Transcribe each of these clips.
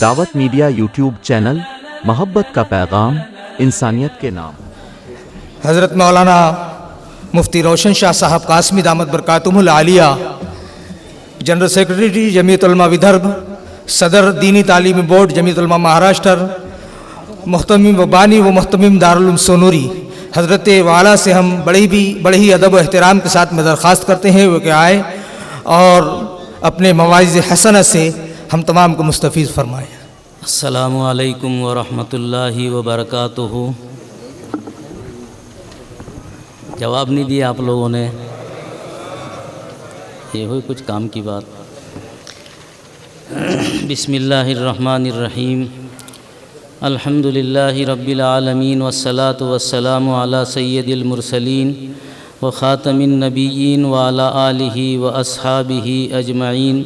دعوت media YouTube channel, محبت کا پیغام، انسانیت کے نام۔ حضرت مولانا مفتی روشن شاہ صاحب قاسمی دامت برکاتہم العالیہ، جنرل سیکرٹری جمعیت علماء ودربھ، صدر دینی تعلیمی بورڈ جمعیت علماء مہاراشٹر، محتمم و بانی و محتمم دارالعلوم سونوری، حضرت والا سے ہم بڑے ہی ادب و احترام کے ساتھ میں درخواست کرتے ہیں وہ کہ آئے اور اپنے مواعظ حسنہ سے ہم تمام کو مستفیض فرمائیں۔ السلام علیکم ورحمۃ اللہ وبرکاتہ۔ جواب نہیں دیا آپ لوگوں نے، یہ ہوئی کچھ کام کی بات۔ بسم اللہ الرحمن الرحیم، الحمد للہ رب العالمین والصلاة والسلام علی سید المرسلین وخاتم النبیین وعلی آلہ واصحابہ اجمعین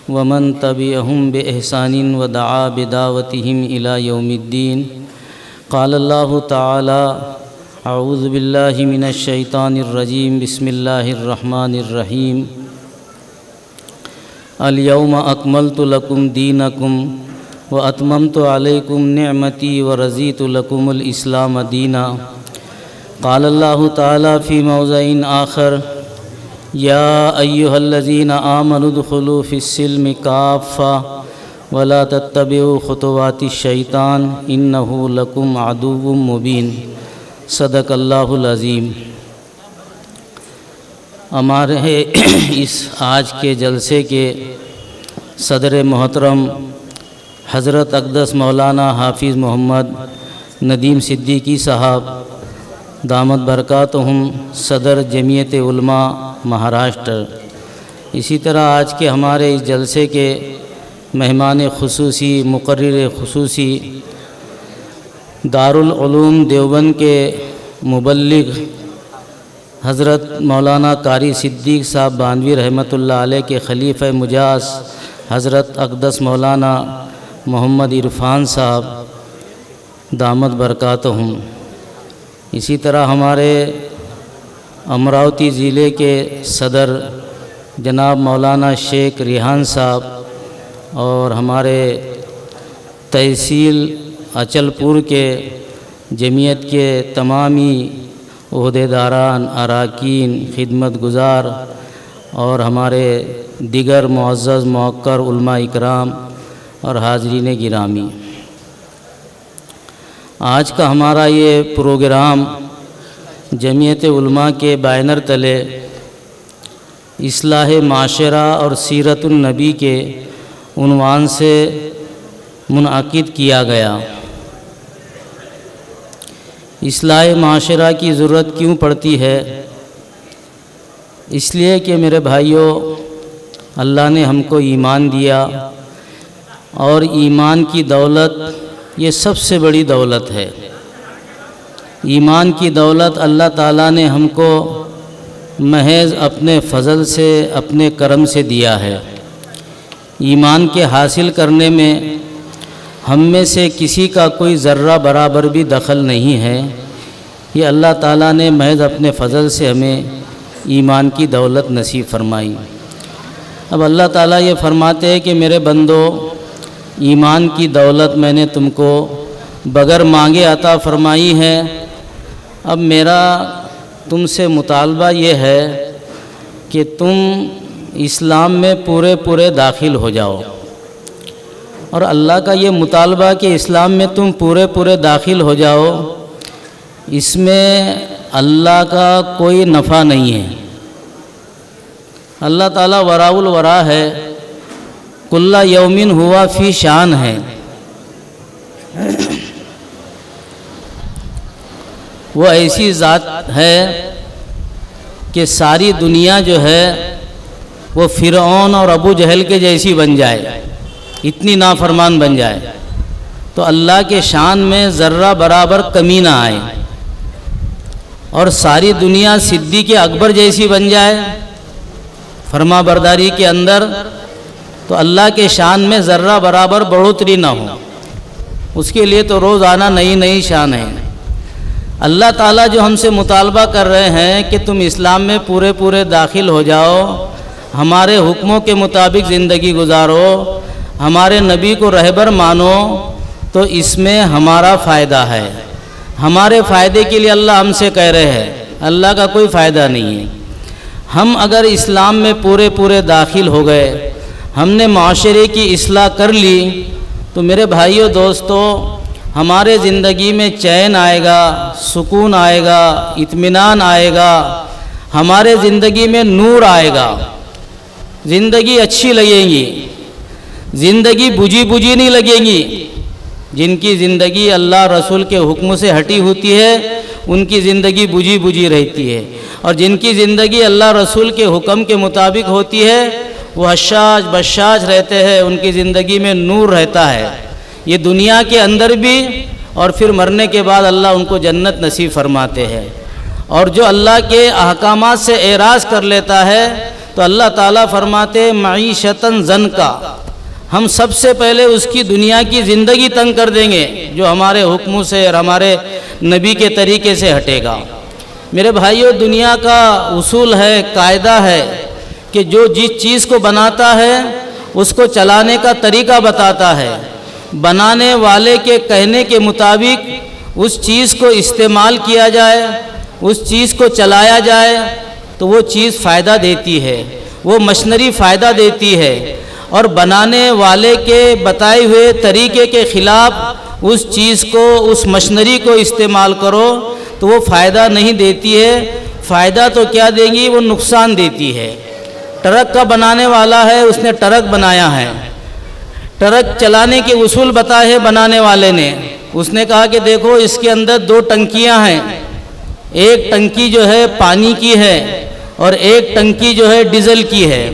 ومن تبعہم بإحسان ودعا بدعوتہم الی یوم الدین۔ قال اللہ تعالی اعوذ باللہ من الشیطان الرجیم، بسم اللہ الرحمن الرحیم۔ الیوم اکملت لکم دینکم واتممت علیکم نعمتی ورضیت لکم الاسلام دینا۔ قال اللہ تعالی فی موضع آخر، یا ایہا الذین آمنوا ادخلوا فی السلم کافہ ولا تتبعوا خطوات الشیطان انہ لکم عدو مبین۔ صدق اللہ العظیم۔ ہمارے اس آج کے جلسے کے صدر محترم حضرت اقدس مولانا حافظ محمد ندیم صدیقی صاحب دامت برکاتہم، صدر جمعیت علماء مہاراشٹر، اسی طرح آج کے ہمارے اس جلسے کے مہمان خصوصی، مقرر خصوصی، دارالعلوم دیوبند کے مبلغ حضرت مولانا قاری صدیق صاحب بانوی رحمۃ اللہ علیہ کے خلیفہ مجاز حضرت اقدس مولانا محمد عرفان صاحب دامت برکاتہم، اسی طرح ہمارے امراوتی ضلع کے صدر جناب مولانا شیخ ریحان صاحب اور ہمارے تحصیل اچل پور کے جمعیت کے تمامی عہدیداران، اراکین، خدمت گزار اور ہمارے دیگر معزز موقر علماء اکرام اور حاضرین گرامی، آج کا ہمارا یہ پروگرام جمعیت علماء کے بینر تلے اصلاح معاشرہ اور سیرت النبی کے عنوان سے منعقد کیا گیا۔ اصلاح معاشرہ کی ضرورت کیوں پڑتی ہے؟ اس لیے کہ میرے بھائیوں، اللہ نے ہم کو ایمان دیا اور ایمان کی دولت یہ سب سے بڑی دولت ہے۔ ایمان کی دولت اللہ تعالیٰ نے ہم کو محض اپنے فضل سے، اپنے کرم سے دیا ہے۔ ایمان کے حاصل کرنے میں ہم میں سے کسی کا کوئی ذرہ برابر بھی دخل نہیں ہے، یہ اللہ تعالیٰ نے محض اپنے فضل سے ہمیں ایمان کی دولت نصیب فرمائی۔ اب اللہ تعالیٰ یہ فرماتے ہیں کہ میرے بندو، ایمان کی دولت میں نے تم کو بغیر مانگے عطا فرمائی ہے۔ اب میرا تم سے مطالبہ یہ ہے کہ تم اسلام میں پورے داخل ہو جاؤ، اور اللہ کا یہ مطالبہ کہ اسلام میں تم پورے داخل ہو جاؤ، اس میں اللہ کا کوئی نفع نہیں ہے۔ اللہ تعالیٰ وراء الورا ہے، کل یومن ہوا فی شان ہے۔ وہ ایسی ذات ہے کہ ساری دنیا جو ہے وہ فرعون اور ابو جہل کے جیسی بن جائے، اتنی نافرمان بن جائے، تو اللہ کے شان میں ذرہ برابر کمی نہ آئے، اور ساری دنیا صدیق اکبر جیسی بن جائے فرما برداری کے اندر، تو اللہ کے شان میں ذرہ برابر بڑھوتری نہ ہو۔ اس کے لیے تو روزانہ نئی شان ہے۔ اللہ تعالیٰ جو ہم سے مطالبہ کر رہے ہیں کہ تم اسلام میں پورے داخل ہو جاؤ، ہمارے حکموں کے مطابق زندگی گزارو، ہمارے نبی کو رہبر مانو تو اس میں ہمارا فائدہ ہے. ہمارے فائدے کے لیے اللہ ہم سے کہہ رہے ہیں, اللہ کا کوئی فائدہ نہیں ہے. ہم اگر اسلام میں پورے داخل ہو گئے, ہم نے معاشرے کی اصلاح کر لی, تو میرے بھائیوں دوستو ہمارے زندگی میں چین آئے گا, سکون آئے گا, اطمینان آئے گا, ہمارے زندگی میں نور آئے گا, زندگی اچھی لگے گی, زندگی بجھی نہیں لگے گی. جن کی زندگی اللہ رسول کے حکم سے ہٹی ہوتی ہے ان کی زندگی بجھی رہتی ہے, اور جن کی زندگی اللہ رسول کے حکم کے مطابق ہوتی ہے وہ حشاش بشاش رہتے ہیں, ان کی زندگی میں نور رہتا ہے. یہ دنیا کے اندر بھی اور پھر مرنے کے بعد اللہ ان کو جنت نصیب فرماتے ہیں. اور جو اللہ کے احکامات سے اعراض کر لیتا ہے تو اللہ تعالیٰ فرماتے معیشتاً ضنکا, ہم سب سے پہلے اس کی دنیا کی زندگی تنگ کر دیں گے جو ہمارے حکموں سے اور ہمارے نبی کے طریقے سے ہٹے گا. میرے بھائیوں دنیا کا اصول ہے, قاعدہ ہے کہ جو جس چیز کو بناتا ہے اس کو چلانے کا طریقہ بتاتا ہے. بنانے والے کے کہنے کے مطابق اس چیز کو استعمال کیا جائے, اس چیز کو چلایا جائے تو وہ چیز فائدہ دیتی ہے, وہ مشنری فائدہ دیتی ہے. اور بنانے والے کے بتائے ہوئے طریقے کے خلاف اس چیز کو, اس مشنری کو استعمال کرو تو وہ فائدہ نہیں دیتی ہے. فائدہ تو کیا دیں گی, وہ نقصان دیتی ہے. ٹرک کا بنانے والا ہے, اس نے ٹرک بنایا ہے, ٹرک چلانے کے اصول بتائے ہیں بنانے والے نے. اس نے کہا کہ دیکھو اس کے اندر 2 ٹنکیاں ہیں, ایک ٹنکی جو ہے پانی کی ہے اور ایک ٹنکی جو ہے ڈیزل کی ہے.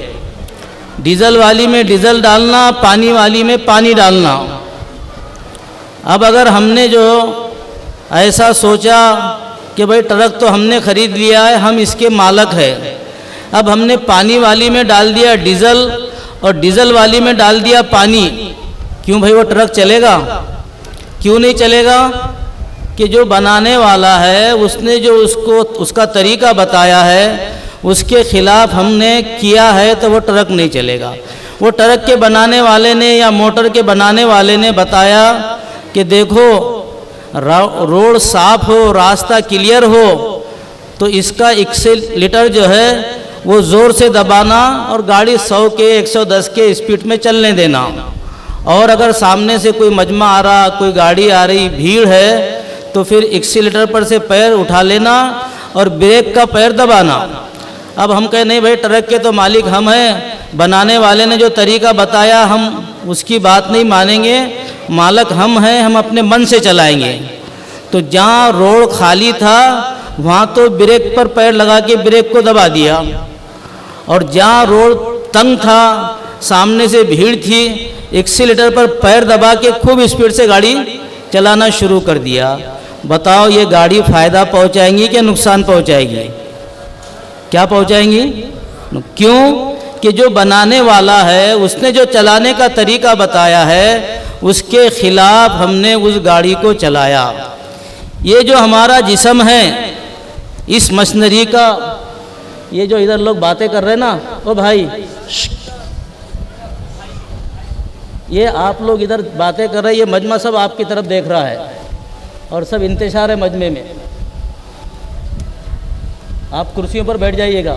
ڈیزل والی میں ڈیزل ڈالنا, پانی والی میں پانی ڈالنا. اب اگر ہم نے جو ایسا سوچا کہ بھئی ٹرک تو ہم نے خرید لیا ہے, ہم اس کے مالک ہیں, اب ہم نے پانی والی میں ڈال دیا ڈیزل اور ڈیزل والی میں ڈال دیا پانی, کیوں بھئی وہ ٹرک چلے گا؟ کیوں نہیں چلے گا؟ کہ جو بنانے والا ہے اس نے جو اس کا طریقہ بتایا ہے اس کے خلاف ہم نے کیا ہے تو وہ ٹرک نہیں چلے گا. وہ ٹرک کے بنانے والے نے یا موٹر کے بنانے والے نے بتایا کہ دیکھو روڈ صاف ہو, راستہ کلیئر ہو تو اس کا ایکسیلیٹر جو ہے وہ زور سے دبانا اور گاڑی 100 کے 110 کے اسپیڈ میں چلنے دینا. اور اگر سامنے سے کوئی مجمع آ رہا, کوئی گاڑی آ رہی, بھیڑ ہے تو پھر ایکسیلیٹر پر سے پیر اٹھا لینا اور بریک کا پیر دبانا. اب ہم کہیں نہیں بھائی ٹرک کے تو مالک ہم ہیں, بنانے والے نے جو طریقہ بتایا ہم اس کی بات نہیں مانیں گے, مالک ہم ہیں, ہم اپنے من سے چلائیں گے. تو جہاں روڈ خالی تھا وہاں تو بریک پر پیر لگا کے بریک کو دبا دیا, اور جہاں روڈ تنگ تھا, سامنے سے بھیڑ تھی, ایکسیلیٹر پر پیر دبا کے خوب اسپیڈ سے گاڑی چلانا شروع کر دیا. بتاؤ یہ گاڑی فائدہ پہنچائیں گی کہ نقصان پہنچائے گی؟ کیا پہنچائیں گی؟ کیوں کہ جو بنانے والا ہے اس نے جو چلانے کا طریقہ بتایا ہے اس کے خلاف ہم نے اس گاڑی کو چلایا. یہ جو ہمارا جسم ہے اس مشنری کا, یہ جو ادھر لوگ باتیں کر رہے ہیں نا, او بھائی یہ آپ لوگ ادھر باتیں کر رہے ہیں, یہ مجمع سب آپ کی طرف دیکھ رہا ہے اور سب انتشار ہے مجمع میں. آپ کرسیوں پر بیٹھ جائیے گا.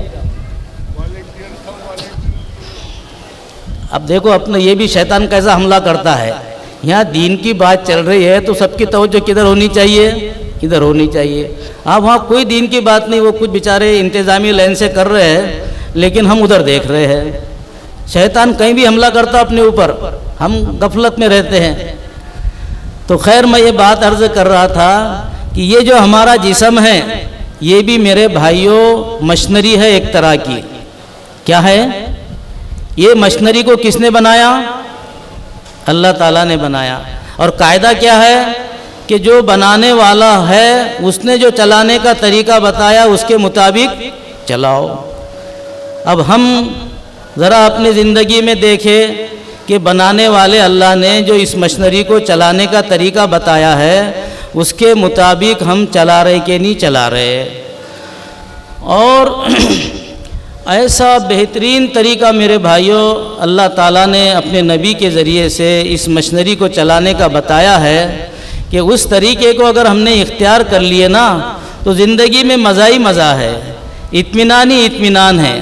اب دیکھو اپنا یہ بھی شیطان کیسا حملہ کرتا ہے. یہاں دین کی بات چل رہی ہے تو سب کی توجہ کدھر ہونی چاہیے؟ ادھر ہونی چاہیے. اب وہاں کوئی دین کی بات نہیں, وہ کچھ بیچارے انتظامی لائن سے کر رہے ہیں لیکن ہم ادھر دیکھ رہے ہیں. شیطان کہیں بھی حملہ کرتا اپنے اوپر, ہم غفلت میں رہتے ہیں. تو خیر میں یہ بات عرض کر رہا تھا کہ یہ جو ہمارا جسم ہے یہ بھی میرے بھائیوں مشنری ہے ایک طرح کی. کیا ہے یہ مشنری؟ کو کس نے بنایا؟ اللہ تعالیٰ نے بنایا. اور قاعدہ کیا ہے کہ جو بنانے والا ہے اس نے جو چلانے کا طریقہ بتایا اس کے مطابق چلاؤ. اب ہم ذرا اپنی زندگی میں دیکھیں کہ بنانے والے اللہ نے جو اس مشنری کو چلانے کا طریقہ بتایا ہے اس کے مطابق ہم چلا رہے کہ نہیں چلا رہے. اور ایسا بہترین طریقہ میرے بھائیوں اللہ تعالیٰ نے اپنے نبی کے ذریعے سے اس مشنری کو چلانے کا بتایا ہے کہ اس طریقے کو اگر ہم نے اختیار کر لیے نا تو زندگی میں مزہ ہی مزہ ہے، اطمینان ہی اطمینان ہے،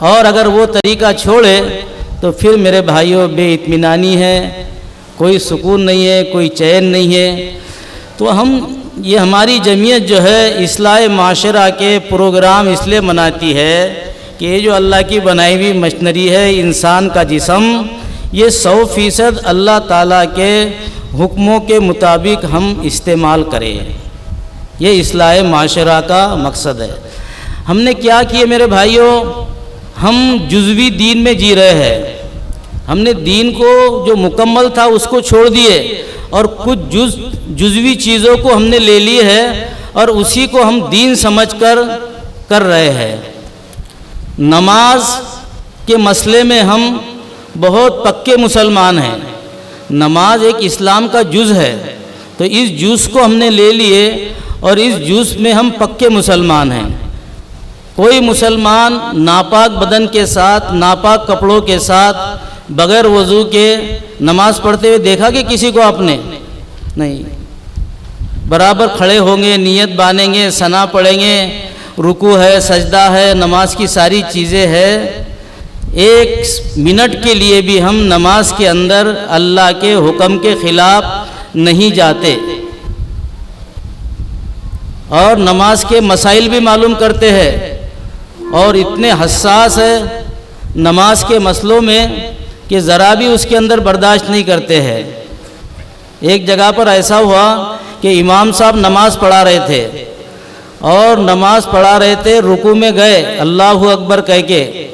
اور اگر وہ طریقہ چھوڑے تو پھر میرے بھائیوں بے اطمینانی ہے، کوئی سکون نہیں ہے، کوئی چین نہیں ہے۔ تو یہ ہماری جمعیت جو ہے اصلاح معاشرہ کے پروگرام اس لیے مناتی ہے کہ یہ جو اللہ کی بنائی ہوئی مشنری ہے انسان کا جسم، یہ 100% اللہ تعالیٰ کے حکموں کے مطابق ہم استعمال کریں، یہ اصلاح معاشرہ کا مقصد ہے۔ ہم نے کیا کیے میرے بھائیوں، ہم جزوی دین میں جی رہے ہیں، ہم نے دین کو جو مکمل تھا اس کو چھوڑ دیے اور کچھ جزوی چیزوں کو ہم نے لے لی ہے اور اسی کو ہم دین سمجھ کر رہے ہیں۔ نماز کے مسئلے میں ہم بہت پکے مسلمان ہیں، نماز ایک اسلام کا جز ہے، تو اس جز کو ہم نے لے لیے اور اس جز میں ہم پکے مسلمان ہیں۔ کوئی مسلمان ناپاک بدن کے ساتھ، ناپاک کپڑوں کے ساتھ، بغیر وضو کے نماز پڑھتے ہوئے دیکھا کہ کسی کو آپ نے؟ نہیں، برابر کھڑے ہوں گے، نیت باندھیں گے، ثنا پڑھیں گے، رکوع ہے، سجدہ ہے، نماز کی ساری چیزیں ہیں۔ ایک منٹ کے لیے بھی ہم نماز کے اندر اللہ کے حکم کے خلاف نہیں جاتے، اور نماز کے مسائل بھی معلوم کرتے ہیں، اور اتنے حساس ہے نماز کے مسئلوں میں کہ ذرا بھی اس کے اندر برداشت نہیں کرتے ہیں۔ ایک جگہ پر ایسا ہوا کہ امام صاحب نماز پڑھا رہے تھے اور نماز پڑھا رہے تھے، رکوع میں گئے اللہ اکبر کہہ کے،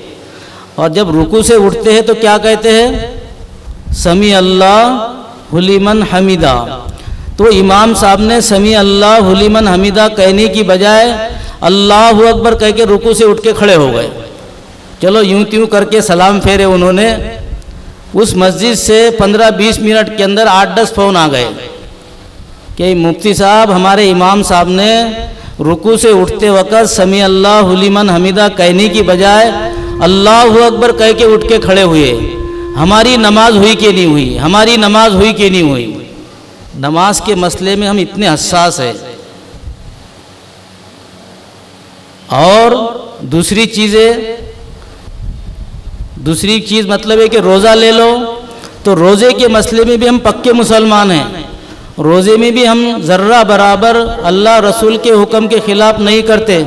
اور جب رکوع سے اٹھتے ہیں تو کیا کہتے ہیں؟ سمیع اللہ لمن حمیدہ۔ تو امام صاحب نے سمیع اللہ لمن حمیدہ کہنے کی بجائے اللہ اکبر کہہ کے رکوع سے اٹھ کے کھڑے ہو گئے۔ چلو یوں تیوں کر کے سلام پھیرے انہوں نے، اس مسجد سے 15-20 منٹ کے اندر 8-10 فون آ گئے کہ مفتی صاحب ہمارے امام صاحب نے رکوع سے اٹھتے وقت سمیع اللہ لمن حمیدہ کہنے کی بجائے اللہ اکبر کہہ کے اٹھ کے کھڑے ہوئے، ہماری نماز ہوئی کہ نہیں ہوئی؟ ہماری نماز ہوئی کہ نہیں ہوئی؟ نماز کے مسئلے میں ہم اتنے حساس ہیں۔ اور دوسری چیز مطلب ہے کہ روزہ لے لو، تو روزے کے مسئلے میں بھی ہم پکے مسلمان ہیں، روزے میں بھی ہم ذرہ برابر اللہ رسول کے حکم کے خلاف نہیں کرتے۔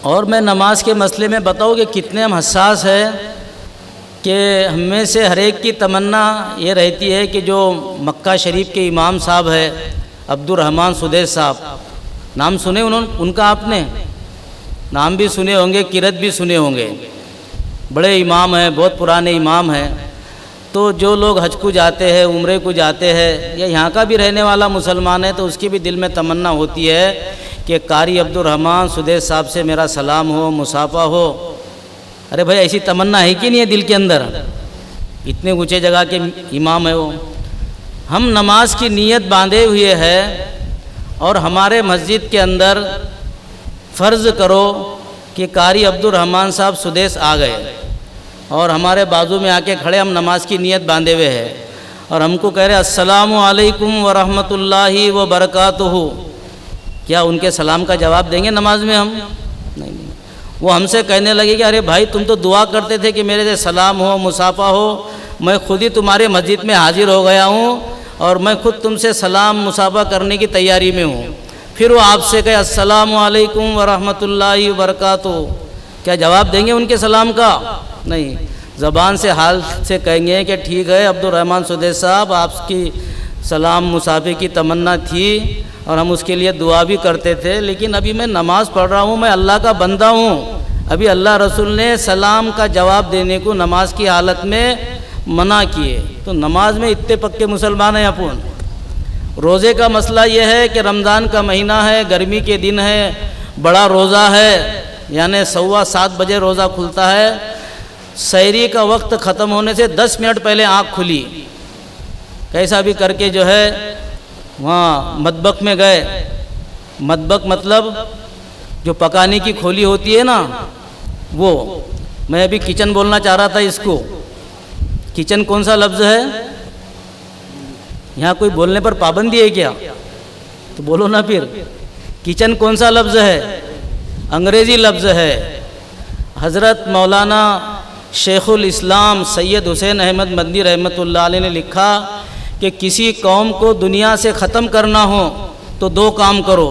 اور میں نماز کے مسئلے میں بتاؤں کہ کتنے ہم حساس ہیں کہ ہم میں سے ہر ایک کی تمنا یہ رہتی ہے کہ جو مکہ شریف کے امام صاحب ہے عبد الرحمن سدیس صاحب، نام سنے ان کا؟ آپ نے نام بھی سنے ہوں گے، قرت بھی سنے ہوں گے، بڑے امام ہیں، بہت پرانے امام ہیں۔ تو جو لوگ حج کو جاتے ہیں، عمرے کو جاتے ہیں، یا یہاں کا بھی رہنے والا مسلمان ہے، تو اس کی بھی دل میں تمنا ہوتی ہے کہ قاری عبد الرحمن سدیس صاحب سے میرا سلام ہو، مصافحہ ہو۔ ارے بھائی ایسی تمنا ہے کہ نہیں ہے دل کے اندر؟ اتنے اونچے جگہ کے امام ہے وہ۔ ہم نماز کی نیت باندھے ہوئے ہیں، اور ہمارے مسجد کے اندر فرض کرو کہ قاری عبدالرحمن صاحب سدیس آ گئے اور ہمارے بازو میں آ کے کھڑے، ہم نماز کی نیت باندھے ہوئے ہیں اور ہم کو کہہ رہے السلام علیکم ورحمۃ اللہ وبرکاتہ۔ کیا ان کے سلام کا جواب دیں گے نماز میں ہم؟ نہیں۔ وہ ہم سے کہنے لگے کہ ارے بھائی تم تو دعا کرتے تھے کہ میرے سے سلام ہو، مصافحہ ہو، میں خود ہی تمہارے مسجد میں حاضر ہو گیا ہوں اور میں خود تم سے سلام مصافحہ کرنے کی تیاری میں ہوں، پھر وہ آپ سے کہے السلام علیکم ورحمۃ اللہ وبرکاتہ، کیا جواب دیں گے ان کے سلام کا؟ نہیں، زبان سے حال سے کہیں گے کہ ٹھیک ہے عبدالرحمن سدیس صاحب، آپ کی سلام مصافحے کی تمنا تھی اور ہم اس کے لیے دعا بھی کرتے تھے، لیکن ابھی میں نماز پڑھ رہا ہوں، میں اللہ کا بندہ ہوں، ابھی اللہ رسول نے سلام کا جواب دینے کو نماز کی حالت میں منع کیے۔ تو نماز میں اتنے پکے مسلمان ہیں اپن۔ روزے کا مسئلہ یہ ہے کہ رمضان کا مہینہ ہے، گرمی کے دن ہے، بڑا روزہ ہے، یعنی 7:15 بجے روزہ کھلتا ہے، سحری کا وقت ختم ہونے سے 10 منٹ پہلے آنکھ کھلی، کیسا بھی کر کے جو ہے وہاں مطبخ میں گئے۔ مطبخ مطلب جو پکانے کی کھولی ہوتی ہے نا، وہ میں ابھی کچن بولنا چاہ رہا تھا اس کو۔ کچن کون سا لفظ ہے؟ یہاں کوئی بولنے پر پابندی ہے کیا؟ تو بولو نا پھر، کچن کون سا لفظ ہے؟ انگریزی لفظ ہے۔ حضرت مولانا شیخ الاسلام سید حسین احمد مدنی رحمۃ اللہ علیہ نے لکھا کہ کسی قوم کو دنیا سے ختم کرنا ہو تو 2 کام کرو،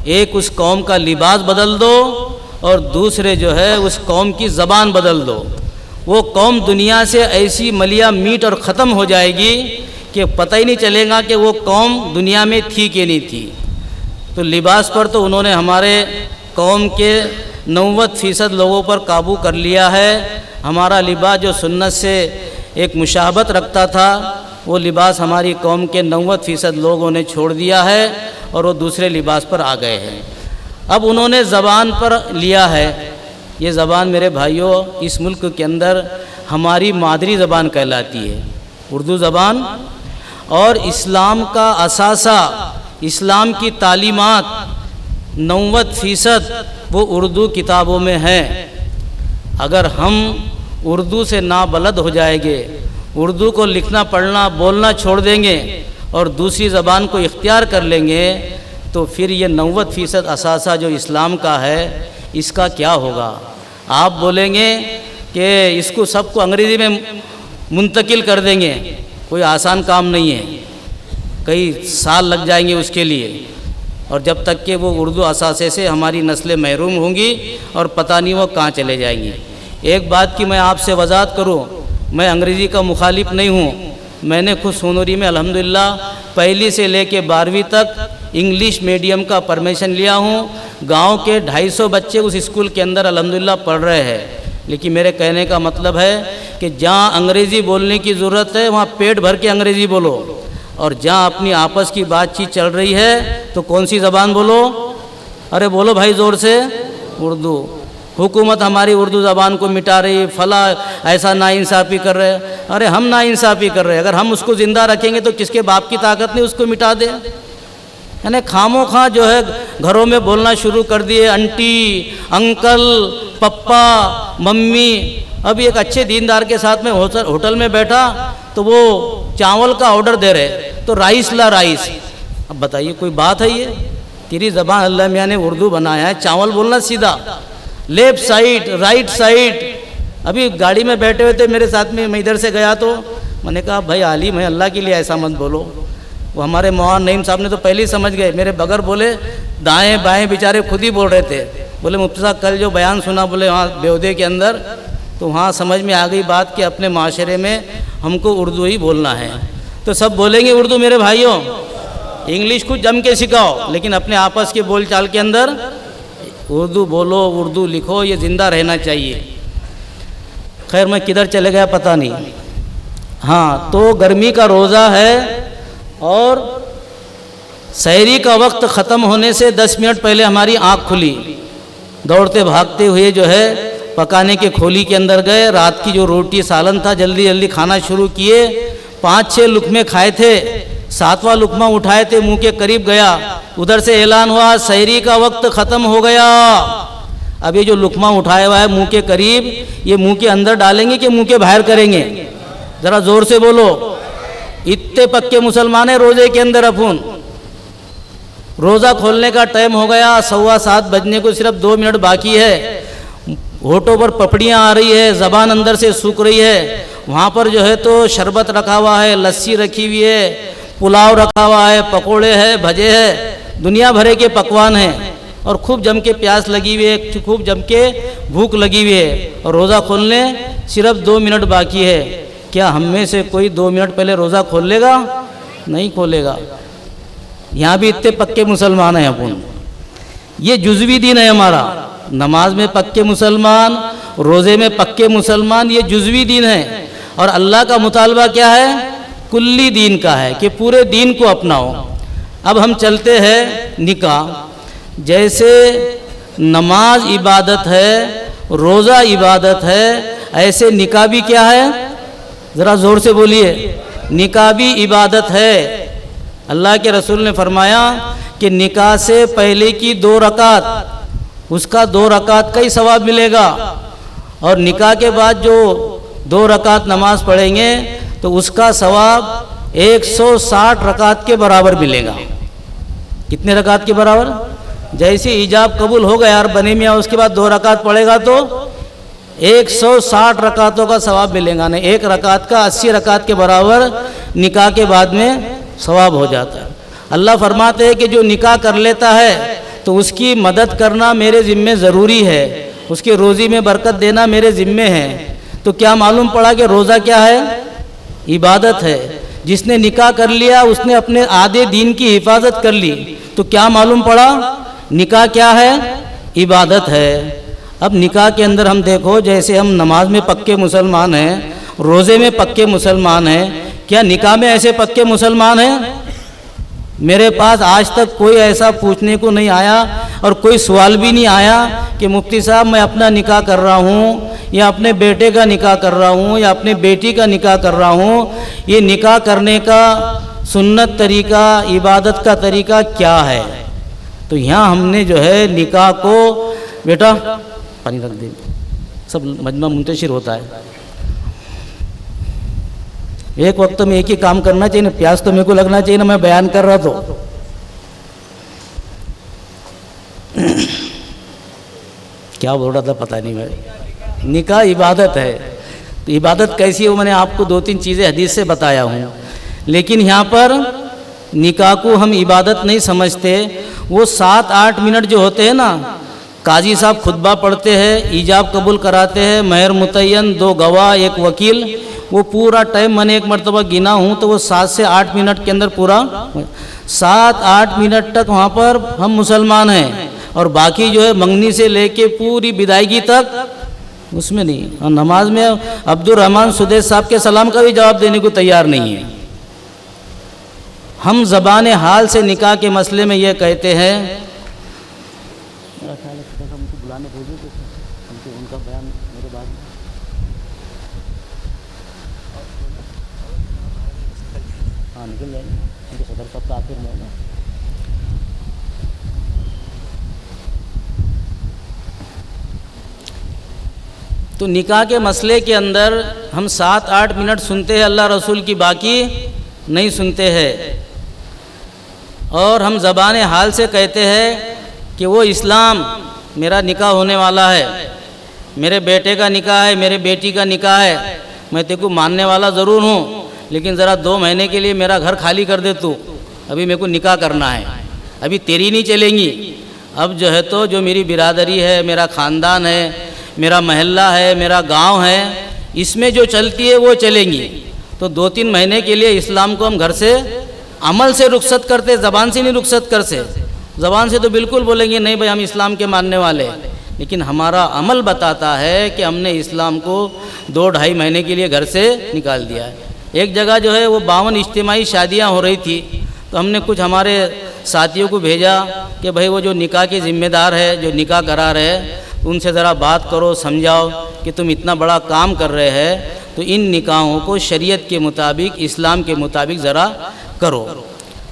ایک اس قوم کا لباس بدل دو اور دوسرے جو ہے اس قوم کی زبان بدل دو۔ وہ قوم دنیا سے ایسی ملیا میٹ اور ختم ہو جائے گی کہ پتہ ہی نہیں چلے گا کہ وہ قوم دنیا میں تھی کہ نہیں تھی۔ تو لباس پر تو انہوں نے ہمارے قوم کے 90% لوگوں پر قابو کر لیا ہے۔ ہمارا لباس جو سنت سے ایک مشابہت رکھتا تھا، وہ لباس ہماری قوم کے 90% لوگوں نے چھوڑ دیا ہے اور وہ دوسرے لباس پر آ گئے ہیں۔ اب انہوں نے زبان پر لیا ہے۔ یہ زبان میرے بھائیوں اس ملک کے اندر ہماری مادری زبان کہلاتی ہے، اردو زبان، اور اسلام کا اثاثہ، اسلام کی تعلیمات 90% وہ اردو کتابوں میں ہیں۔ اگر ہم اردو سے نابلد ہو جائیں گے، اردو کو لکھنا پڑھنا بولنا چھوڑ دیں گے اور دوسری زبان کو اختیار کر لیں گے تو پھر یہ 90% اثاثہ جو اسلام کا ہے اس کا کیا ہوگا؟ آپ بولیں گے کہ اس کو سب کو انگریزی میں منتقل کر دیں گے، کوئی آسان کام نہیں ہے، کئی سال لگ جائیں گے اس کے لیے، اور جب تک کہ وہ اردو اثاثے سے ہماری نسلیں محروم ہوں گی اور پتہ نہیں وہ کہاں چلے جائیں گی۔ ایک بات کی میں آپ سے وضاحت کروں، میں انگریزی کا مخالف نہیں ہوں، میں نے خود سونوری میں الحمدللہ 1 سے لے کے 12ویں تک انگلش میڈیم کا پرمیشن لیا ہوں۔ گاؤں کے 250 بچے اس اسکول کے اندر الحمدللہ پڑھ رہے ہیں، لیکن میرے کہنے کا مطلب ہے کہ جہاں انگریزی بولنے کی ضرورت ہے وہاں پیٹ بھر کے انگریزی بولو، اور جہاں اپنی آپس کی بات چیت چل رہی ہے تو کون سی زبان بولو؟ ارے بولو بھائی زور سے، اردو۔ حکومت ہماری اردو زبان کو مٹا رہی، فلاں ایسا ناانصافی کر رہے، ارے ہم ناانصافی کر رہے، اگر ہم اس کو زندہ رکھیں گے تو کس کے باپ کی طاقت نہیں اس کو مٹا دے؟ یعنی خامو خواہ جو ہے گھروں میں بولنا شروع کر دیے، انٹی، انکل، پپا، ممی۔ ابھی ایک اچھے دیندار کے ساتھ میں ہوٹل میں بیٹھا تو وہ چاول کا آرڈر دے رہے تو رائس لا رائس۔ اب بتائیے کوئی بات ہے یہ؟ تیری زبان اللہ میاں نے اردو بنایا ہے، چاول بولنا سیدھا، لیفٹ سائڈ، رائٹ سائڈ۔ ابھی گاڑی میں بیٹھے ہوئے تھے میرے ساتھ میں ادھر سے گیا تو میں نے کہا بھائی عالم ہے، اللہ کے لیے ایسا مت بولو۔ وہ ہمارے مولانا نعیم صاحب نے تو پہلے ہی سمجھ گئے، میرے بغیر بولے دائیں بائیں بیچارے خود ہی بول رہے تھے، بولے مفتی صاحب کل جو بیان سنا بولے وہاں بیودے کے اندر، تو وہاں سمجھ میں آ گئی بات کہ اپنے معاشرے میں ہم کو اردو ہی بولنا ہے۔ تو سب بولیں گے اردو میرے بھائیوں، انگلش کو جم کے سکھاؤ لیکن اپنے آپس کے بول چال کے اندر اردو بولو، اردو لکھو، یہ زندہ رہنا چاہیے۔ خیر میں کدھر چلے گیا پتہ نہیں۔ ہاں تو گرمی کا روزہ ہے اور سحری کا وقت ختم ہونے سے 10 منٹ پہلے ہماری آنکھ کھلی، دوڑتے بھاگتے ہوئے جو ہے پکانے کے کھولی کے اندر گئے، رات کی جو روٹی سالن تھا جلدی جلدی کھانا شروع کیے، 5-6 لقمے کھائے تھے، 7واں لقمہ اٹھائے تھے منہ کے قریب گیا، ادھر سے اعلان ہوا سحری کا وقت ختم ہو گیا۔ اب یہ جو لقمہ اٹھایا ہوا ہے منہ کے قریب، یہ منہ کے اندر ڈالیں گے کہ منہ کے باہر کریں گے؟ ذرا زور سے بولو. اتنے پکے مسلمان ہیں روزے کے اندر. اپن روزہ کھولنے کا ٹائم ہو گیا، 7:15 بجنے کو صرف 2 منٹ باقی ہے. ہونٹوں پر پپڑیاں آ رہی ہے، زبان اندر سے سوکھ رہی ہے. وہاں پر جو ہے تو شربت رکھا ہوا ہے، لسی رکھی ہوئی ہے، پلاؤ رکھا ہوا ہے، پکوڑے ہے، بھجے ہے، دنیا بھرے کے پکوان ہیں، اور خوب جم کے پیاس لگی ہوئی ہے، خوب جم کے بھوک لگی ہوئی ہے، اور روزہ کھولنے صرف 2 منٹ باقی ہے. کیا ہم میں سے کوئی 2 منٹ پہلے روزہ کھول لے گا؟ نہیں کھولے گا. یہاں بھی اتنے پکے مسلمان ہیں اپن. یہ جزوی دین ہے ہمارا. نماز میں پکے مسلمان، روزے میں پکے مسلمان، یہ جزوی دین ہے. اور اللہ کا مطالبہ کیا ہے؟ کلی دین کا ہے کہ پورے دین کو اپناؤ. اب ہم چلتے ہیں نکاح. جیسے نماز عبادت ہے، روزہ عبادت ہے، ایسے نکاح بھی کیا ہے؟ ذرا زور سے بولیے. نکاح بھی عبادت ہے. اللہ کے رسول نے فرمایا کہ نکاح سے پہلے کی 2 رکعت، اس کا 2 رکعت کا ہی ثواب ملے گا، اور نکاح کے بعد جو 2 رکعت نماز پڑھیں گے تو اس کا ثواب 160 رکعت کے برابر ملے گا. کتنے رکعت کے برابر؟ جیسے ایجاب قبول ہو گیا اور بنے میاں اس کے بعد 2 رکعت پڑھے گا تو 160 رکعتوں کا ثواب ملے گا. نہیں، 1 رکعت کا 80 رکعت کے برابر نکاح کے بعد میں ثواب ہو جاتا ہے. اللہ فرماتے ہیں کہ جو نکاح کر لیتا ہے تو اس کی مدد کرنا میرے ذمے ضروری ہے، اس کے روزی میں برکت دینا میرے ذمے ہے. تو کیا معلوم پڑا کہ روزہ کیا ہے؟ عبادت ہے. جس نے نکاح کر لیا اس نے اپنے آدھے دین کی حفاظت کر لی. تو کیا معلوم پڑا؟ نکاح کیا ہے؟ عبادت ہے. اب نکاح کے اندر ہم دیکھو، جیسے ہم نماز میں پکے مسلمان ہیں، روزے میں پکے مسلمان ہیں، کیا نکاح میں ایسے پکے مسلمان ہیں؟ میرے پاس آج تک کوئی ایسا پوچھنے کو نہیں آیا اور کوئی سوال بھی نہیں آیا کہ مفتی صاحب میں اپنا نکاح کر رہا ہوں یا اپنے بیٹے کا نکاح کر رہا ہوں یا اپنے بیٹی کا نکاح کر رہا ہوں، یہ نکاح کرنے کا سنت طریقہ، عبادت کا طریقہ کیا ہے؟ تو یہاں ہم نے جو ہے نکاح کو، بیٹا پانی رکھ دیں، سب مجمع منتشر ہوتا ہے. ایک وقت میں ایک ہی کام کرنا چاہیے نا، پیاس تو میرے کو لگنا چاہیے نا، میں بیان کر رہا تو. کیا بول رہا تھا پتہ نہیں. میں نکاح عبادت ہے. تو عبادت کیسی ہے وہ میں نے آپ کو 2-3 چیزیں حدیث سے بتایا ہوں، لیکن یہاں پر نکاح کو ہم عبادت نہیں سمجھتے. وہ 7-8 منٹ جو ہوتے ہیں نا، قاضی صاحب خطبہ پڑھتے ہیں، ایجاب قبول کراتے ہیں، مہر متعین، 2 گواہ، 1 وکیل، وہ پورا ٹائم میں نے 1 مرتبہ گنا ہوں تو وہ 7 سے 8 منٹ کے اندر پورا 7-8 منٹ تک وہاں پر ہم مسلمان ہیں. اور باقی جو ہے منگنی سے لے کے پوری بدائیگی تک اس میں نہیں. اور نماز میں عبد الرحمن سدیس صاحب کے سلام کا بھی جواب دینے کو تیار نہیں ہے. ہم زبان حال سے نکاح کے مسئلے میں یہ کہتے ہیں، تو نکاح کے مسئلے کے اندر ہم 7-8 منٹ سنتے ہیں اللہ رسول کی، باقی نہیں سنتے ہیں. اور ہم زبان حال سے کہتے ہیں کہ وہ اسلام، میرا نکاح ہونے والا ہے، میرے بیٹے کا نکاح ہے، میرے بیٹی کا نکاح ہے، میں تیرے کو ماننے والا ضرور ہوں، لیکن ذرا 2 مہینے کے لیے میرا گھر خالی کر دے تو، ابھی میرے کو نکاح کرنا ہے، ابھی تیری نہیں چلیں گی. اب جو ہے تو جو میری برادری ہے، میرا خاندان ہے، میرا محلہ ہے، میرا گاؤں ہے، اس میں جو چلتی ہے وہ چلیں گی. تو 2-3 مہینے کے لیے اسلام کو ہم گھر سے عمل سے رخصت کرتے، زبان سے نہیں رخصت کرتے. زبان سے تو بالکل بولیں گے نہیں بھائی ہم اسلام کے ماننے والے ہیں، لیکن ہمارا عمل بتاتا ہے کہ ہم نے اسلام کو 2-2.5 مہینے کے لیے گھر سے نکال دیا ہے. ایک جگہ جو ہے وہ 52 اجتماعی شادیاں ہو رہی تھی، تو ہم نے کچھ ہمارے ساتھیوں کو بھیجا کہ بھائی وہ جو نکاح کے ذمہ دار ہے، جو نکاح کرا رہے ہیں، ان سے ذرا بات کرو، سمجھاؤ کہ تم اتنا بڑا کام کر رہے ہیں تو ان نکاحوں کو شریعت کے مطابق، اسلام کے مطابق ذرا کرو.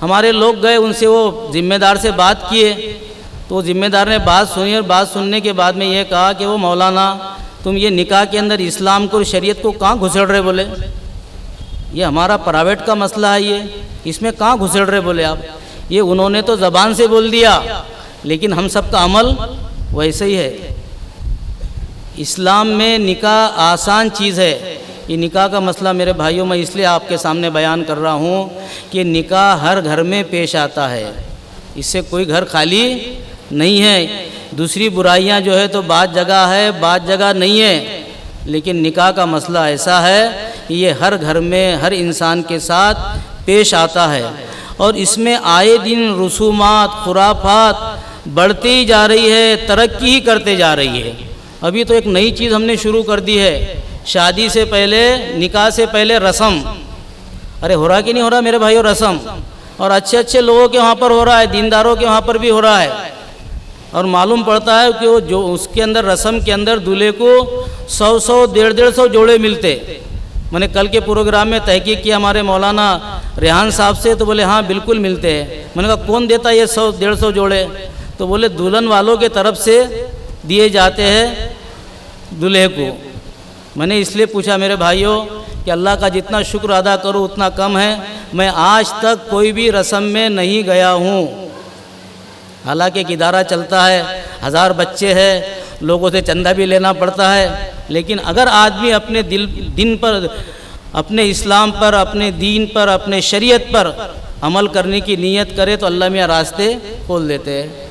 ہمارے لوگ گئے، ان سے وہ ذمہ دار سے بات کیے، تو ذمہ دار نے بات سنی اور بات سننے کے بعد میں یہ کہا کہ وہ مولانا تم یہ نکاح کے اندر اسلام کو اور شریعت کو کہاں گھسڑ رہے بولے؟ یہ ہمارا پرائیویٹ کا مسئلہ ہے، یہ اس میں کہاں گھسڑ رہے بولے آپ؟ یہ انہوں نے تو زبان سے بول دیا، لیکن ہم سب کا عمل ویسے ہی ہے۔ اسلام میں نکاح آسان چیز ہے۔ یہ نکاح کا مسئلہ میرے بھائیوں میں اس لیے آپ کے سامنے بیان کر رہا ہوں کہ نکاح ہر گھر میں پیش آتا ہے، اس سے کوئی گھر خالی نہیں ہے۔ دوسری برائیاں جو ہے تو بعض جگہ ہے، بعض جگہ نہیں ہے، لیکن نکاح کا مسئلہ ایسا ہے کہ یہ ہر گھر میں ہر انسان کے ساتھ پیش آتا ہے، اور اس میں آئے دن رسومات خرافات بڑھتی ہی جا رہی ہے، ترقی ہی کرتے جا رہی ہے۔ ابھی تو ایک نئی چیز ہم نے شروع کر دی ہے، شادی سے پہلے، نکاح سے پہلے رسم۔ ارے ہو رہا کہ نہیں ہو رہا میرے بھائیو رسم؟ اور اچھے اچھے لوگوں کے وہاں پر ہو رہا ہے، دینداروں کے وہاں پر بھی ہو رہا ہے، اور معلوم پڑتا ہے کہ وہ جو اس کے اندر رسم کے اندر دولہے کو 100 150 جوڑے ملتے۔ میں نے کل کے پروگرام میں تحقیق کیا ہمارے مولانا ریحان صاحب سے، تو بولے ہاں بالکل ملتے ہیں۔ میں نے کہا کون دیتا ہے یہ 100 150 جوڑے؟ تو بولے دلہن والوں کے طرف سے دیے جاتے ہیں دولہے کو۔ میں نے اس لیے پوچھا میرے بھائیوں کہ اللہ کا جتنا شکر ادا کرو اتنا کم ہے۔ میں آج تک کوئی بھی رسم میں نہیں گیا ہوں، حالانکہ ایک ادارہ چلتا ہے، 1000 بچے ہیں، لوگوں سے چندہ بھی لینا پڑتا ہے، لیکن اگر آدمی اپنے دن پر، اپنے اسلام پر، اپنے دین پر، اپنے شریعت پر عمل کرنے کی نیت کرے تو اللہ میاں راستے کھول دیتے ہیں۔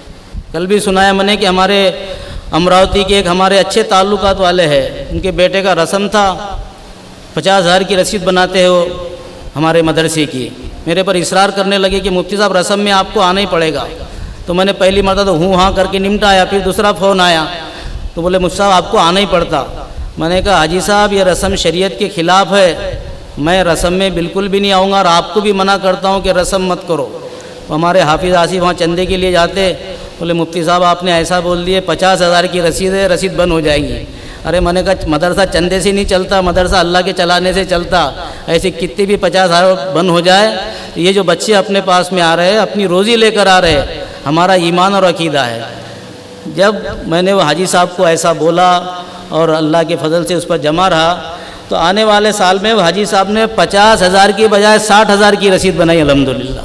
کل بھی سنایا میں نے کہ ہمارے امراوتی کے ایک ہمارے اچھے تعلقات والے ہیں، ان کے بیٹے کا رسم تھا، 50,000 کی رسید بناتے ہیں وہ ہمارے مدرسے کی۔ میرے پر اصرار کرنے لگے کہ مفتی صاحب رسم میں آپ کو آنا ہی پڑے گا۔ تو میں نے پہلی مرتبہ تو ہوں ہاں کر کے نمٹایا، پھر دوسرا فون آیا تو بولے مفتی صاحب آپ کو آنا ہی پڑتا۔ میں نے کہا حاجی صاحب یہ رسم شریعت کے خلاف ہے، میں رسم میں بالکل بھی نہیں آؤں گا، اور آپ کو بھی منع کرتا ہوں کہ رسم مت کرو۔ ہمارے حافظ آصف وہاں چندے کے لیے جاتے، بولے مفتی صاحب آپ نے ایسا بول دیے 50,000 کی رسید ہے، رسید بند ہو جائے گی۔ ارے میں نے کہا مدرسہ چندے سے نہیں چلتا، مدرسہ اللہ کے چلانے سے چلتا، ایسے کتنے بھی 50,000 بند ہو جائے، یہ جو بچے اپنے پاس میں آ رہے ہیں اپنی روزی لے کر آ رہے ہیں، ہمارا ایمان اور عقیدہ ہے۔ جب میں نے وہ حاجی صاحب کو ایسا بولا اور اللہ کے فضل سے اس پر جمع رہا، تو آنے والے سال میں وہ حاجی صاحب نے 50,000 کی بجائے 60,000 کی رسید بنائی الحمدللہ۔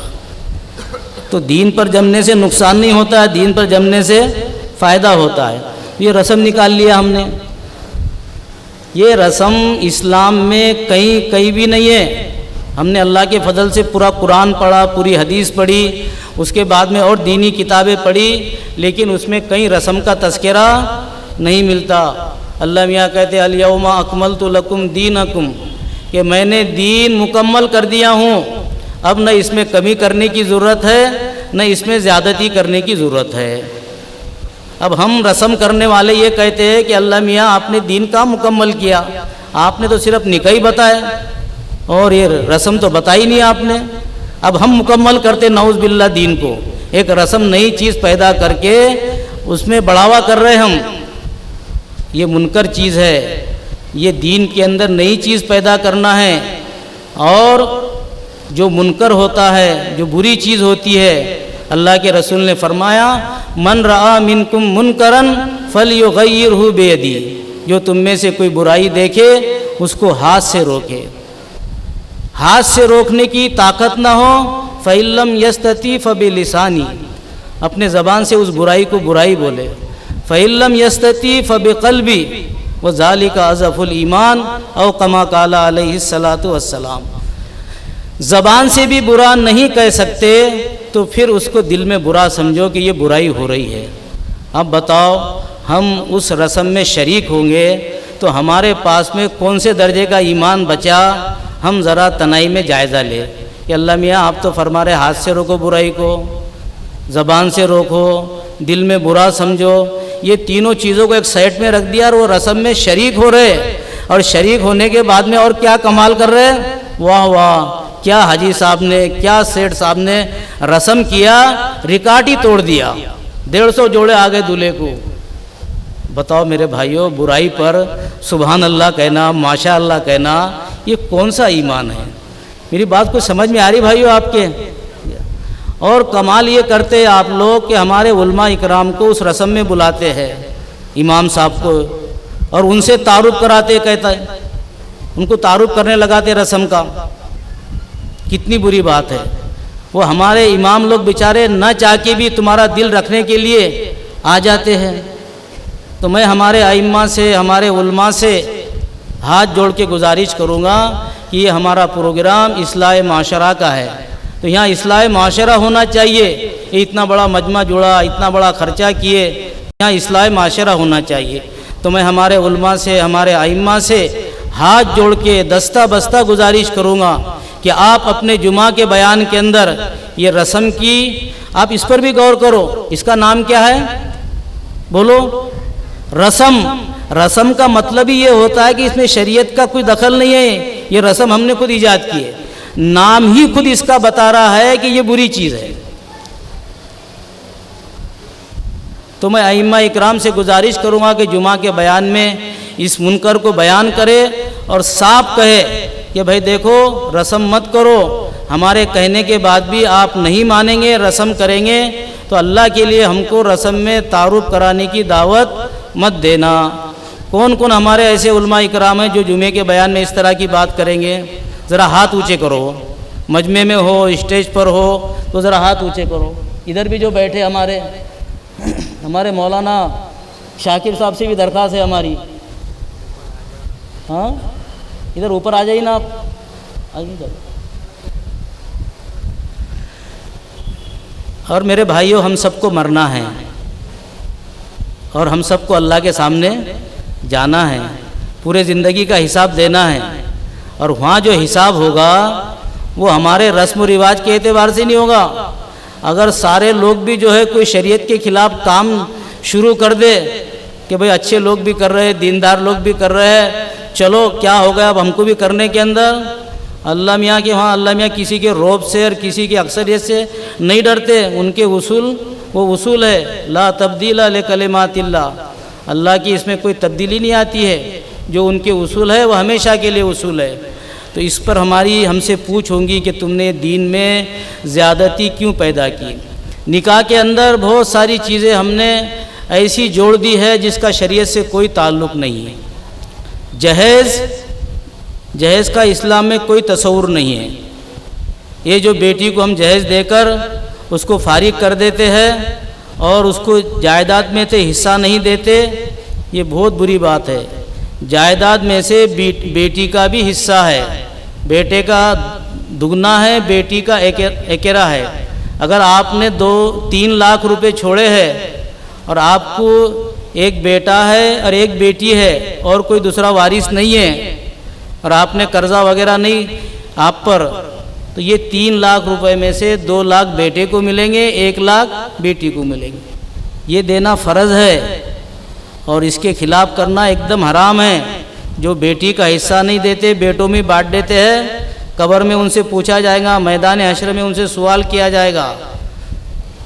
تو دین پر جمنے سے نقصان نہیں ہوتا ہے، دین پر جمنے سے فائدہ ہوتا ہے۔ یہ رسم نکال لیا ہم نے، یہ رسم اسلام میں کہیں بھی نہیں ہے۔ ہم نے اللہ کے فضل سے پورا قرآن پڑھا، پوری حدیث پڑھی، اس کے بعد میں اور دینی کتابیں پڑھی، لیکن اس میں کہیں رسم کا تذکرہ نہیں ملتا۔ اللہ میاں کہتے ہیں الیوم اکملت لکم دینکم، کہ میں نے دین مکمل کر دیا ہوں، اب نہ اس میں کمی کرنے کی ضرورت ہے نہ اس میں زیادتی کرنے کی ضرورت ہے۔ اب ہم رسم کرنے والے یہ کہتے ہیں کہ اللہ میاں آپ نے دین کا مکمل کیا، آپ نے تو صرف نکاح بتایا اور یہ رسم تو بتائی نہیں آپ نے۔ اب ہم مکمل کرتے نعوذ باللہ دین کو، ایک رسم نئی چیز پیدا کر کے اس میں بڑھاوا کر رہے ہم، یہ منکر چیز ہے۔ یہ دین کے اندر نئی چیز پیدا کرنا ہے، اور جو منکر ہوتا ہے، جو بری چیز ہوتی ہے، اللہ کے رسول نے فرمایا من رآ منکم منکرا فلیغیرہ بیدی، جو تم میں سے کوئی برائی دیکھے اس کو ہاتھ سے روکے۔ ہاتھ سے روکنے کی طاقت نہ ہو فإن لم یستطع فبلسانی، اپنے زبان سے اس برائی کو برائی بولے۔ فإن لم یستطع فبقلبی وذلک اضعف الایمان او کما قال علیہ الصلاۃ والسلام۔ زبان سے بھی برا نہیں کہہ سکتے تو پھر اس کو دل میں برا سمجھو کہ یہ برائی ہو رہی ہے۔ اب بتاؤ ہم اس رسم میں شریک ہوں گے تو ہمارے پاس میں کون سے درجے کا ایمان بچا؟ ہم ذرا تنہائی میں جائزہ لے کہ اللہ میاں آپ تو فرما رہے ہاتھ سے روکو برائی کو، زبان سے روکو، دل میں برا سمجھو، یہ تینوں چیزوں کو ایک سائڈ میں رکھ دیا اور وہ رسم میں شریک ہو رہے، اور شریک ہونے کے بعد میں اور کیا کمال کر رہے، واہ واہ کیا حاجی صاحب نے، کیا سیٹھ صاحب نے رسم کیا، ریکارڈ ہی توڑ دیا، 150 جوڑے آگے دولہے کو۔ بتاؤ میرے بھائیوں، برائی پر سبحان اللہ کہنا، ماشاء اللہ کہنا، یہ کون سا ایمان ہے؟ میری بات کو سمجھ میں آ رہی بھائیوں آپ کے؟ اور کمال یہ کرتے آپ لوگ کہ ہمارے علماء اکرام کو اس رسم میں بلاتے ہیں، امام صاحب کو، اور ان سے تعارف کراتے، کہتا ہے ان کو تعارف کرنے لگاتے رسم کا۔ کتنی بری بات ہے، وہ ہمارے امام لوگ بیچارے نہ چاہ کے بھی تمہارا دل رکھنے کے لیے آ جاتے ہیں۔ تو میں ہمارے ائمہ سے، ہمارے علماء سے ہاتھ جوڑ کے گزارش کروں گا کہ یہ ہمارا پروگرام اصلاح معاشرہ کا ہے، تو یہاں اصلاح معاشرہ ہونا چاہیے۔ یہ اتنا بڑا مجمع جڑا، اتنا بڑا خرچہ کیے، یہاں اصلاح معاشرہ ہونا چاہیے۔ تو میں ہمارے علماء سے، ہمارے ائمہ سے ہاتھ جوڑ کے دستہ بستہ گزارش کروں گا کہ آپ اپنے جمعہ کے بیان کے اندر یہ رسم کی، آپ اس پر بھی غور کرو۔ اس کا نام کیا ہے؟ بولو۔ رسم۔ رسم کا مطلب ہی یہ ہوتا ہے کہ اس میں شریعت کا کوئی دخل نہیں ہے، یہ رسم ہم نے خود ایجاد کی ہے، نام ہی خود اس کا بتا رہا ہے کہ یہ بری چیز ہے۔ تو میں ائمہ اکرام سے گزارش کروں گا کہ جمعہ کے بیان میں اس منکر کو بیان کرے اور صاف کہے کہ بھائی دیکھو رسم مت کرو، ہمارے کہنے کے بعد بھی آپ نہیں مانیں گے، رسم کریں گے تو اللہ کے لیے ہم کو رسم میں تعارف کرانے کی دعوت مت دینا۔ کون کون ہمارے ایسے علماء اکرام ہیں جو جمعے کے بیان میں اس طرح کی بات کریں گے؟ ذرا ہاتھ اونچے کرو، مجمع میں ہو، اسٹیج پر ہو تو ذرا ہاتھ اونچے کرو۔ ادھر بھی جو بیٹھے ہمارے مولانا شاکر صاحب سے بھی درخواست ہے ہماری، ہاں ادھر اوپر آ جائیے نا آپ، آئیے۔ اور میرے بھائیوں، ہم سب کو مرنا ہے اور ہم سب کو اللہ کے سامنے جانا ہے، پورے زندگی کا حساب دینا ہے، اور وہاں جو حساب ہوگا وہ ہمارے رسم و رواج کے اعتبار سے نہیں ہوگا۔ اگر سارے لوگ بھی جو ہے کوئی شریعت کے خلاف کام شروع کر دے کہ بھئی اچھے لوگ بھی کر رہے ہیں، دیندار لوگ بھی کر رہے ہیں، چلو کیا ہو گیا اب ہم کو بھی کرنے کے اندر، اللہ میاں کے وہاں اللہ میاں کسی کے روب سے اور کسی کی اکثریت سے نہیں ڈرتے، ان کے اصول وہ اصول ہے، لا تبدیل لکلمات اللہ، اللہ کی اس میں کوئی تبدیلی نہیں آتی ہے، جو ان کے اصول ہے وہ ہمیشہ کے لیے اصول ہے۔ تو اس پر ہم سے پوچھ ہوگی کہ تم نے دین میں زیادتی کیوں پیدا کی؟ نکاح کے اندر بہت ساری چیزیں ہم نے ایسی جوڑ دی ہے جس کا شریعت سے کوئی تعلق نہیں ہے۔ جہیز کا اسلام میں کوئی تصور نہیں ہے۔ یہ جو بیٹی کو ہم جہیز دے کر اس کو فارغ کر دیتے ہیں اور اس کو جائیداد میں سے حصہ نہیں دیتے، یہ بہت بری بات ہے۔ جائیداد میں سے بیٹی کا بھی حصہ ہے، بیٹے کا دگنا ہے، بیٹی کا ایکرا ہے۔ اگر آپ نے 2-3 لاکھ روپے چھوڑے ہیں اور آپ کو ایک بیٹا ہے اور ایک بیٹی ہے اور کوئی دوسرا وارث نہیں ہے اور آپ نے قرضہ وغیرہ نہیں آپ پر، تو یہ 3 لاکھ روپے میں سے 2 لاکھ بیٹے کو ملیں گے، 1 لاکھ بیٹی کو ملیں گے۔ یہ دینا فرض ہے اور اس کے خلاف کرنا ایک دم حرام ہے۔ جو بیٹی کا حصہ نہیں دیتے، بیٹوں میں بانٹ دیتے ہیں، قبر میں ان سے پوچھا جائے گا، میدان حشر میں ان سے سوال کیا جائے گا۔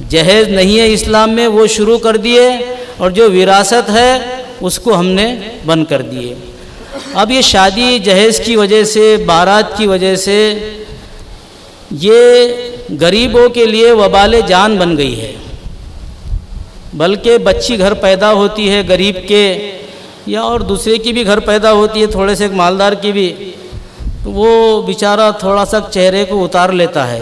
جہیز نہیں ہے اسلام میں، وہ شروع کر دیے، اور جو وراثت ہے اس کو ہم نے بند کر دیے۔ اب یہ شادی جہیز کی وجہ سے، بارات کی وجہ سے، یہ غریبوں کے لیے وبال جان بن گئی ہے۔ بلکہ بچی گھر پیدا ہوتی ہے غریب کے یا اور دوسرے کی بھی گھر پیدا ہوتی ہے، تھوڑے سے ایک مالدار کی بھی، تو وہ بیچارہ تھوڑا سا چہرے کو اتار لیتا ہے۔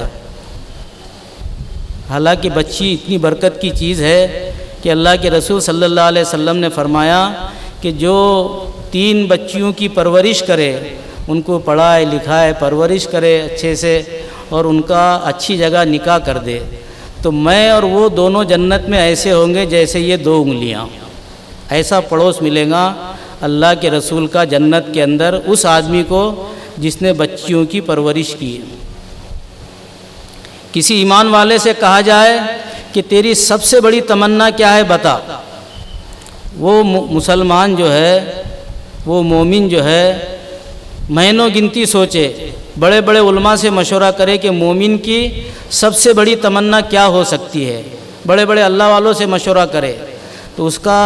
حالانکہ بچی اتنی برکت کی چیز ہے کہ اللہ کے رسول صلی اللہ علیہ وسلم نے فرمایا کہ جو 3 بچیوں کی پرورش کرے، ان کو پڑھائے لکھائے، پرورش کرے اچھے سے اور ان کا اچھی جگہ نکاح کر دے، تو میں اور وہ دونوں جنت میں ایسے ہوں گے جیسے یہ 2 انگلیاں۔ ایسا پڑوس ملے گا اللہ کے رسول کا جنت کے اندر اس آدمی کو جس نے بچیوں کی پرورش کی۔ کسی ایمان والے سے کہا جائے کہ تیری سب سے بڑی تمنا کیا ہے بتا، وہ مسلمان جو ہے، وہ مومن جو ہے، مہینوں گنتی سوچے، بڑے بڑے علماء سے مشورہ کرے کہ مومن کی سب سے بڑی تمنا کیا ہو سکتی ہے، بڑے بڑے اللہ والوں سے مشورہ کرے، تو اس کا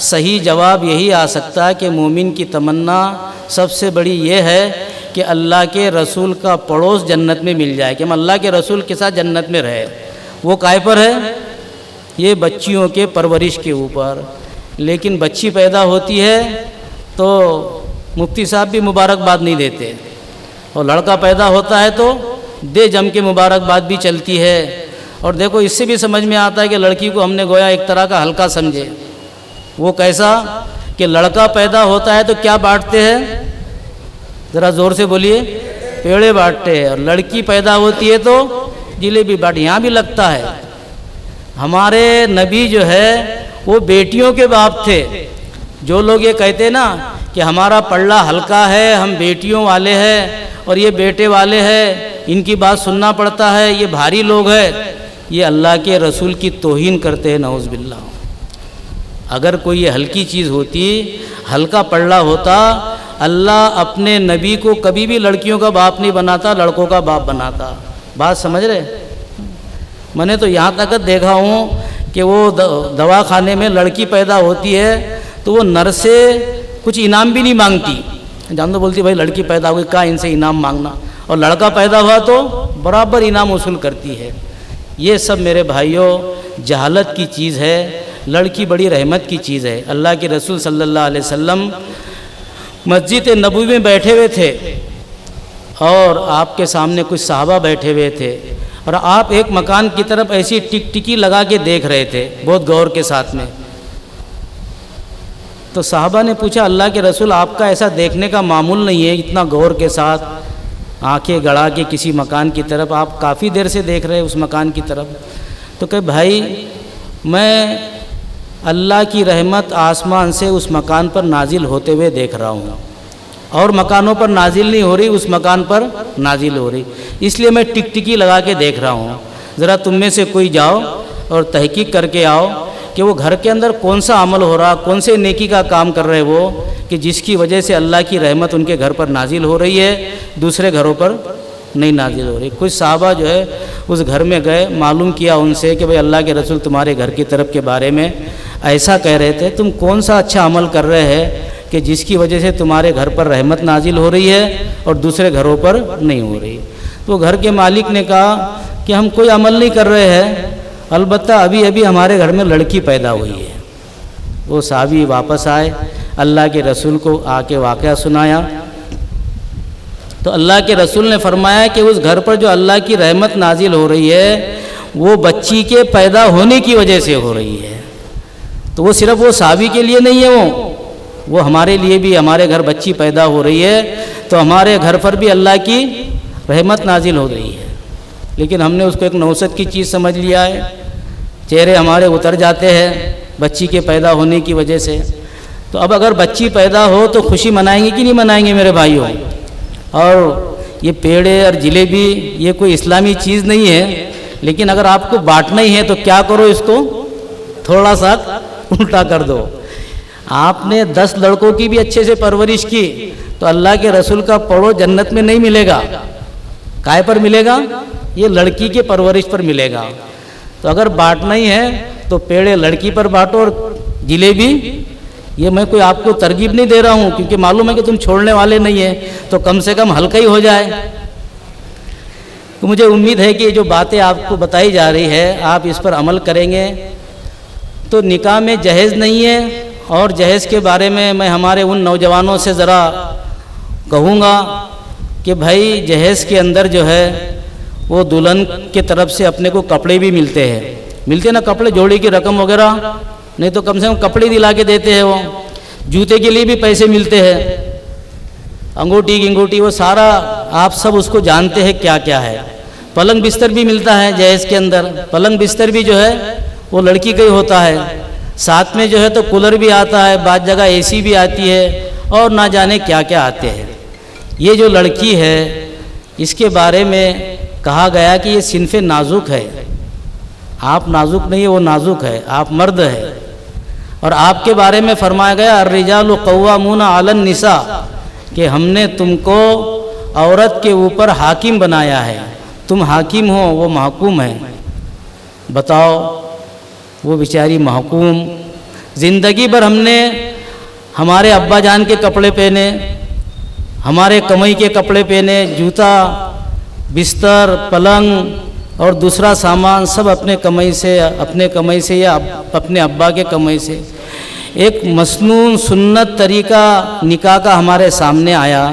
صحیح جواب یہی آ سکتا ہے کہ مومن کی تمنا سب سے بڑی یہ ہے کہ اللہ کے رسول کا پڑوس جنت میں مل جائے، کہ ہم اللہ کے رسول کے ساتھ جنت میں رہے۔ وہ کائے پر ہے؟ یہ بچیوں کے پرورش کے اوپر. لیکن بچی پیدا ہوتی ہے تو مفتی صاحب بھی مبارکباد نہیں دیتے, اور لڑکا پیدا ہوتا ہے تو دے جم کے مبارکباد بھی چلتی ہے. اور دیکھو اس سے بھی سمجھ میں آتا ہے کہ لڑکی کو ہم نے گویا ایک طرح کا ہلکا سمجھے. وہ کیسا کہ لڑکا پیدا ہوتا ہے تو کیا بانٹتے ہیں؟ ذرا زور سے بولیے. پیڑے بانٹتے ہیں. اور لڑکی پیدا ہوتی ہے تو جلیبی بانٹ. یہاں بھی لگتا ہے ہمارے نبی جو ہے وہ بیٹیوں کے باپ تھے. جو لوگ یہ کہتے نا کہ ہمارا پلڑا ہلکا ہے, ہم بیٹیوں والے ہیں اور یہ بیٹے والے ہیں, ان کی بات سننا پڑتا ہے, یہ بھاری لوگ ہیں, یہ اللہ کے رسول کی توہین کرتے ہیں. نعوذ باللہ. اگر کوئی یہ ہلکی چیز ہوتی, ہلکا پلڑا ہوتا, اللہ اپنے نبی کو کبھی بھی لڑکیوں کا باپ نہیں بناتا, لڑکوں کا باپ بناتا. بات سمجھ رہے؟ میں نے تو یہاں تک دیکھا ہوں کہ وہ دواخانے میں لڑکی پیدا ہوتی ہے تو وہ نرس سے کچھ انعام بھی نہیں مانگتی. جان تو بولتی بھائی لڑکی پیدا ہوئی, کہاں ان سے انعام مانگنا. اور لڑکا پیدا ہوا تو برابر انعام وصول کرتی ہے. یہ سب میرے بھائیوں جہالت کی چیز ہے. لڑکی بڑی رحمت کی چیز ہے. اللہ کے رسول صلی اللہ علیہ وسلم مسجد نبوی میں بیٹھے ہوئے تھے اور آپ کے سامنے کچھ صحابہ بیٹھے ہوئے تھے, اور آپ ایک مکان کی طرف ایسی ٹک ٹکی لگا کے دیکھ رہے تھے بہت غور کے ساتھ میں. تو صحابہ نے پوچھا اللہ کے رسول آپ کا ایسا دیکھنے کا معمول نہیں ہے, اتنا غور کے ساتھ آنکھیں گڑا کے کسی مکان کی طرف آپ کافی دیر سے دیکھ رہے اس مکان کی طرف. تو کہ بھائی میں اللہ کی رحمت آسمان سے اس مکان پر نازل ہوتے ہوئے دیکھ رہا ہوں, اور مکانوں پر نازل نہیں ہو رہی, اس مکان پر نازل ہو رہی, اس لیے میں ٹک ٹکی لگا کے دیکھ رہا ہوں. ذرا تم میں سے کوئی جاؤ اور تحقیق کر کے آؤ کہ وہ گھر کے اندر کون سا عمل ہو رہا, کون سے نیکی کا کام کر رہے وہ, کہ جس کی وجہ سے اللہ کی رحمت ان کے گھر پر نازل ہو رہی ہے, دوسرے گھروں پر نہیں نازل ہو رہی. کچھ صحابہ جو ہے اس گھر میں گئے, معلوم کیا ان سے کہ بھئی اللہ کے رسول تمہارے گھر کی طرف کے بارے میں ایسا کہہ رہے تھے, تم کون سا اچھا عمل کر رہے ہیں کہ جس کی وجہ سے تمہارے گھر پر رحمت نازل ہو رہی ہے اور دوسرے گھروں پر نہیں ہو رہی. تو گھر کے مالک نے کہا کہ ہم کوئی عمل نہیں کر رہے ہیں, البتہ ابھی ہمارے گھر میں لڑکی پیدا ہوئی ہے. وہ صحابی واپس آئے, اللہ کے رسول کو آ کے واقعہ سنایا. تو اللہ کے رسول نے فرمایا کہ اس گھر پر جو اللہ کی رحمت نازل ہو رہی ہے وہ بچی کے پیدا ہونے کی وجہ سے ہو رہی ہے. تو وہ صرف وہ صحابی کے لیے نہیں ہے, وہ ہمارے لیے بھی, ہمارے گھر بچی پیدا ہو رہی ہے تو ہمارے گھر پر بھی اللہ کی رحمت نازل ہو رہی ہے. لیکن ہم نے اس کو ایک نوست کی چیز سمجھ لیا ہے, چہرے ہمارے اتر جاتے ہیں بچی کے پیدا ہونے کی وجہ سے. تو اب اگر بچی پیدا ہو تو خوشی منائیں گے کہ نہیں منائیں گے میرے بھائیوں؟ اور یہ پیڑے اور جلیبی یہ کوئی اسلامی چیز نہیں ہے, لیکن اگر آپ کو بانٹنا ہی ہے تو کیا کرو, اس کو تھوڑا سا الٹا کر دو. آپ نے 10 لڑکوں کی بھی اچھے سے پرورش کی تو اللہ کے رسول کا پڑو جنت میں نہیں ملے گا. کائے پر ملے گا؟ یہ لڑکی کے پرورش پر ملے گا. تو اگر بانٹنا ہی ہے تو پیڑے لڑکی پر بانٹو اور جلیبی, یہ میں کوئی آپ کو ترغیب نہیں دے رہا ہوں کیونکہ معلوم ہے کہ تم چھوڑنے والے نہیں ہیں, تو کم سے کم ہلکا ہی ہو جائے. تو مجھے امید ہے کہ یہ جو باتیں آپ کو بتائی جا رہی ہے آپ اس پر عمل کریں گے. تو نکاح میں جہیز نہیں ہے, اور جہیز کے بارے میں ہمارے ان نوجوانوں سے ذرا کہوں گا کہ بھائی جہیز کے اندر جو ہے وہ دلہن کے طرف سے اپنے کو کپڑے بھی ملتے ہیں نا, کپڑے جوڑی کی رقم وغیرہ نہیں تو کم سے کم کپڑے دلا کے دیتے ہیں. وہ جوتے کے لیے بھی پیسے ملتے ہیں, انگوٹھی گنگوٹھی وہ سارا آپ سب اس کو جانتے ہیں کیا کیا ہے. پلنگ بستر بھی ملتا ہے جہیز کے اندر, پلنگ بستر بھی جو ہے وہ لڑکی کا ہی ہوتا ہے. ساتھ میں جو ہے تو کولر بھی آتا ہے, بعض جگہ اے سی بھی آتی ہے, اور نہ جانے کیا کیا آتے ہیں. یہ جو لڑکی ہے اس کے بارے میں کہا گیا کہ یہ صنف نازک ہے. آپ نازک نہیں ہے, وہ نازک ہے, آپ مرد ہے. اور آپ کے بارے میں فرمایا گیا الرجال قوامون علی النساء, کہ ہم نے تم کو عورت کے اوپر حاکم بنایا ہے, تم حاکم ہو وہ محکوم ہے. بتاؤ وہ بیچاری محکوم زندگی بھر ہم نے ہمارے ابا جان کے کپڑے پہنے, ہمارے کمائی کے کپڑے پہنے, جوتا بستر پلنگ اور دوسرا سامان سب اپنے کمائی سے یا اپنے ابا کے کمائی سے. ایک مسنون سنت طریقہ نکاح کا ہمارے سامنے آیا.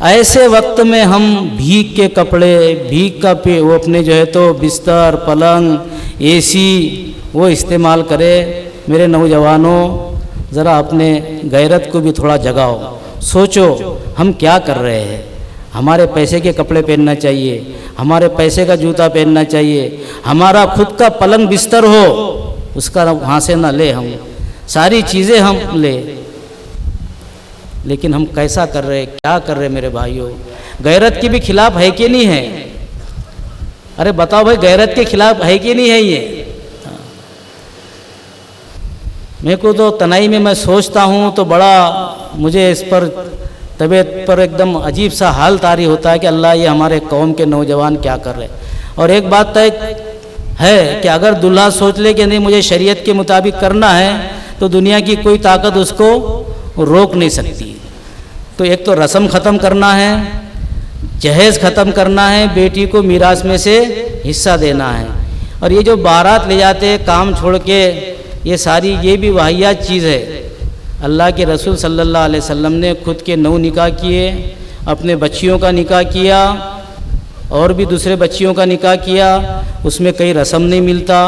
ایسے وقت میں ہم بھیگ کے کپڑے، بھیگ کا وہ اپنے جو ہے تو بستر، پلنگ، اے سی وہ استعمال کرے. میرے نوجوانوں، ذرا اپنے غیرت کو بھی تھوڑا جگاؤ. سوچو ہم کیا کر رہے ہیں. ہمارے پیسے کے کپڑے پہننا چاہیے، ہمارے پیسے کا جوتا پہننا چاہیے، ہمارا خود کا پلنگ بستر ہو، اس کا وہاں سے نہ لے، ہم ساری چیزیں ہم لے. لیکن ہم کیسا کر رہے، کیا کر رہے میرے بھائیوں. غیرت کے بھی خلاف ہے کہ نہیں ہے؟ ارے بتاؤ بھائی، غیرت کے خلاف ہے کہ نہیں ہے یہ؟ میرے کو تو تنہائی میں میں سوچتا ہوں تو بڑا مجھے اس پر طبیعت پر ایک دم عجیب سا حال طاری ہوتا ہے کہ اللہ یہ ہمارے قوم کے نوجوان کیا کر رہے. اور ایک بات طے ہے کہ اگر دلہا سوچ لے کہ نہیں مجھے شریعت کے مطابق کرنا ہے تو دنیا کی کوئی طاقت اس کو روک نہیں سکتی. تو ایک تو رسم ختم کرنا ہے، جہیز ختم کرنا ہے، بیٹی کو میراث میں سے حصہ دینا ہے. اور یہ جو بارات لے جاتے کام چھوڑ کے، یہ ساری یہ بھی واہیات چیز ہے. اللہ کے رسول صلی اللہ علیہ وسلم نے خود کے 9 نکاح کیے، اپنے بچیوں کا نکاح کیا اور بھی دوسرے بچیوں کا نکاح کیا. اس میں کئی رسم نہیں ملتا،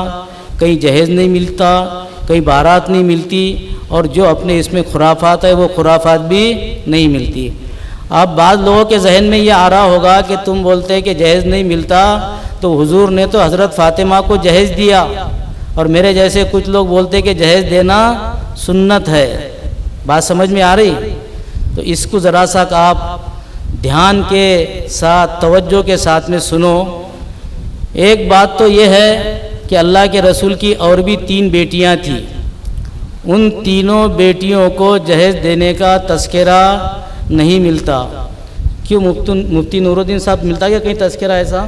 کئی جہیز نہیں ملتا، کئی بارات نہیں ملتی، اور جو اپنے اس میں خرافات ہے وہ خرافات بھی نہیں ملتی. اب بعض لوگوں کے ذہن میں یہ آ رہا ہوگا کہ تم بولتے کہ جہیز نہیں ملتا تو حضور نے تو حضرت فاطمہ کو جہیز دیا، اور میرے جیسے کچھ لوگ بولتے کہ جہیز دینا سنت ہے. بات سمجھ میں آ رہی؟ تو اس کو ذرا سا آپ دھیان کے ساتھ، توجہ کے ساتھ میں سنو. ایک بات تو یہ ہے کہ اللہ کے رسول کی اور بھی 3 بیٹیاں تھیں. ان تینوں بیٹیوں کو جہیز دینے کا تذکرہ نہیں ملتا. کیوں مفتی نور الدین صاحب ملتا کیا کہیں تذکرہ ایسا؟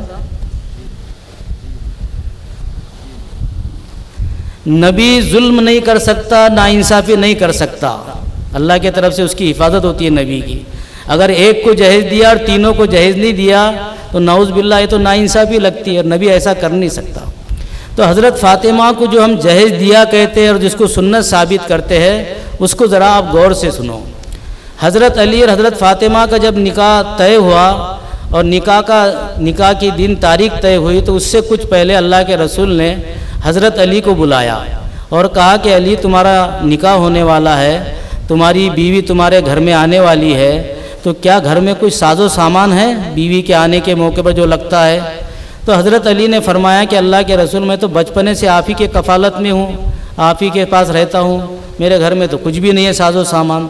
نبی ظلم نہیں کر سکتا، ناانصافی نہیں کر سکتا. اللہ کی طرف سے اس کی حفاظت ہوتی ہے نبی کی. اگر ایک کو جہیز دیا اور تینوں کو جہیز نہیں دیا تو نعوذ باللہ یہ تو ناانصافی لگتی ہے، اور نبی ایسا کر نہیں سکتا. تو حضرت فاطمہ کو جو ہم جہیز دیا کہتے ہیں اور جس کو سنت ثابت کرتے ہیں، اس کو ذرا آپ غور سے سنو. حضرت علی اور حضرت فاطمہ کا جب نکاح طے ہوا اور نکاح کی دن تاریخ طے ہوئی تو اس سے کچھ پہلے اللہ کے رسول نے حضرت علی کو بلایا اور کہا کہ علی تمہارا نکاح ہونے والا ہے، تمہاری بیوی تمہارے گھر میں آنے والی ہے، تو کیا گھر میں کوئی ساز و سامان ہے بیوی کے آنے کے موقع پر جو لگتا ہے؟ تو حضرت علی نے فرمایا کہ اللہ کے رسول میں تو بچپنے سے آپ ہی کے کفالت میں ہوں، آپ ہی کے پاس رہتا ہوں، میرے گھر میں تو کچھ بھی نہیں ہے ساز و سامان.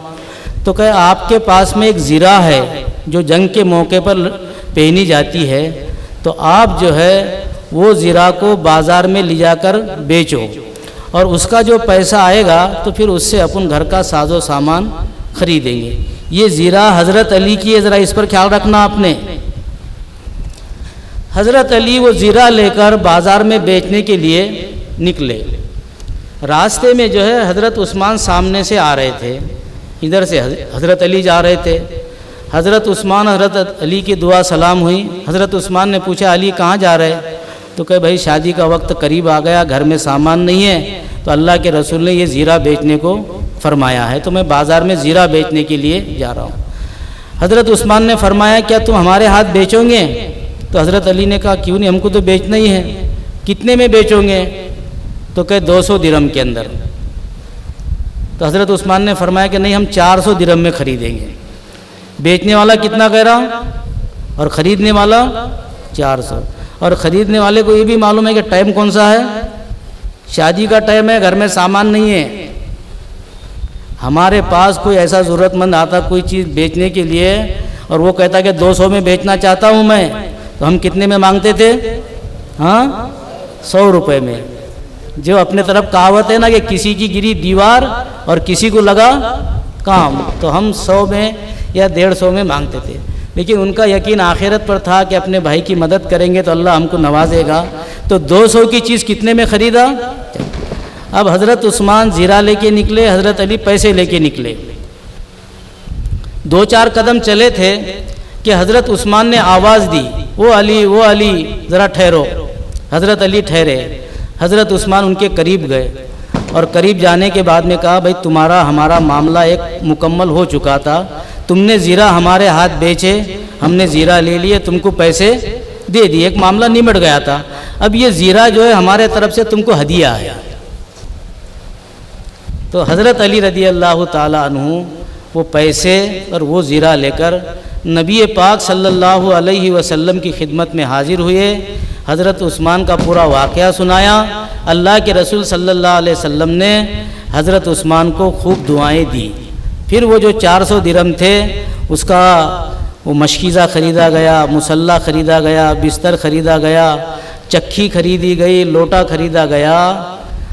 تو کہ آپ کے پاس میں ایک زرہ ہے جو جنگ کے موقع پر پہنی جاتی ہے، تو آپ جو ہے وہ زرہ کو بازار میں لے جا کر بیچو، اور اس کا جو پیسہ آئے گا تو پھر اس سے اپن گھر کا ساز و سامان خریدیں گے. یہ زرہ حضرت علی کی ہے، ذرا اس پر خیال رکھنا آپ نے. حضرت علی وہ زرہ لے کر بازار میں بیچنے کے لیے نکلے. راستے میں جو ہے حضرت عثمان سامنے سے آ رہے تھے، ادھر سے حضرت علی جا رہے تھے. حضرت عثمان حضرت علی کی دعا سلام ہوئی. حضرت عثمان نے پوچھا علی کہاں جا رہے؟ تو کہ بھائی شادی کا وقت قریب آ گیا، گھر میں سامان نہیں ہے، تو اللہ کے رسول نے یہ زیرہ بیچنے کو فرمایا ہے، تو میں بازار میں زیرہ بیچنے کے لیے جا رہا ہوں. حضرت عثمان نے فرمایا کیا تم ہمارے ہاتھ بیچو گے؟ تو حضرت علی نے کہا کیوں نہیں، ہم کو تو بیچنا ہی ہے. کتنے میں بیچو گے؟ تو کہ 200 درہم کے اندر. تو حضرت عثمان نے فرمایا کہ نہیں، ہم 400 درہم میں خریدیں گے. بیچنے والا کتنا کہہ رہا اور خریدنے والا 400. اور خریدنے والے کو یہ بھی معلوم ہے کہ ٹائم کون سا ہے، شادی کا ٹائم ہے، گھر میں سامان نہیں ہے. ہمارے پاس کوئی ایسا ضرورت مند آتا کوئی چیز بیچنے کے لیے اور وہ کہتا کہ 200 میں بیچنا چاہتا ہوں میں، تو ہم کتنے میں مانگتے تھے؟ 100 روپے میں. جو اپنے طرف کہاوت ہے نا کہ کسی کی گری دیوار اور کسی کو لگا کام، تو ہم 100 میں یا 150 میں مانگتے تھے. لیکن ان کا یقین آخرت پر تھا کہ اپنے بھائی کی مدد کریں گے تو اللہ ہم کو نوازے گا. تو 200 کی چیز کتنے میں خریدا؟ اب حضرت عثمان زیرہ لے کے نکلے، حضرت علی پیسے لے کے نکلے. 2-4 قدم چلے تھے کہ حضرت عثمان نے آواز دی، وہ علی ذرا ٹھہرو. حضرت علی ٹھہرے، حضرت عثمان ان کے قریب گئے اور قریب جانے کے بعد میں کہا بھائی تمہارا ہمارا معاملہ ایک مکمل ہو چکا تھا، تم نے زیرہ ہمارے ہاتھ بیچے، ہم نے زیرہ لے لیے، تم کو پیسے دے دیے، ایک معاملہ نمٹ گیا تھا، اب یہ زیرہ جو ہے ہمارے طرف سے تم کو ہدیہ ہے۔ تو حضرت علی رضی اللہ تعالیٰ عنہ وہ پیسے اور وہ زیرہ لے کر نبی پاک صلی اللہ علیہ وسلم کی خدمت میں حاضر ہوئے، حضرت عثمان کا پورا واقعہ سنایا۔ اللہ کے رسول صلی اللہ علیہ وسلم نے حضرت عثمان کو خوب دعائیں دی۔ پھر وہ جو 400 درہم تھے اس کا وہ مشکیزہ خریدا گیا، مسلح خریدا گیا، بستر خریدا گیا، چکی خریدی گئی، لوٹا خریدا گیا۔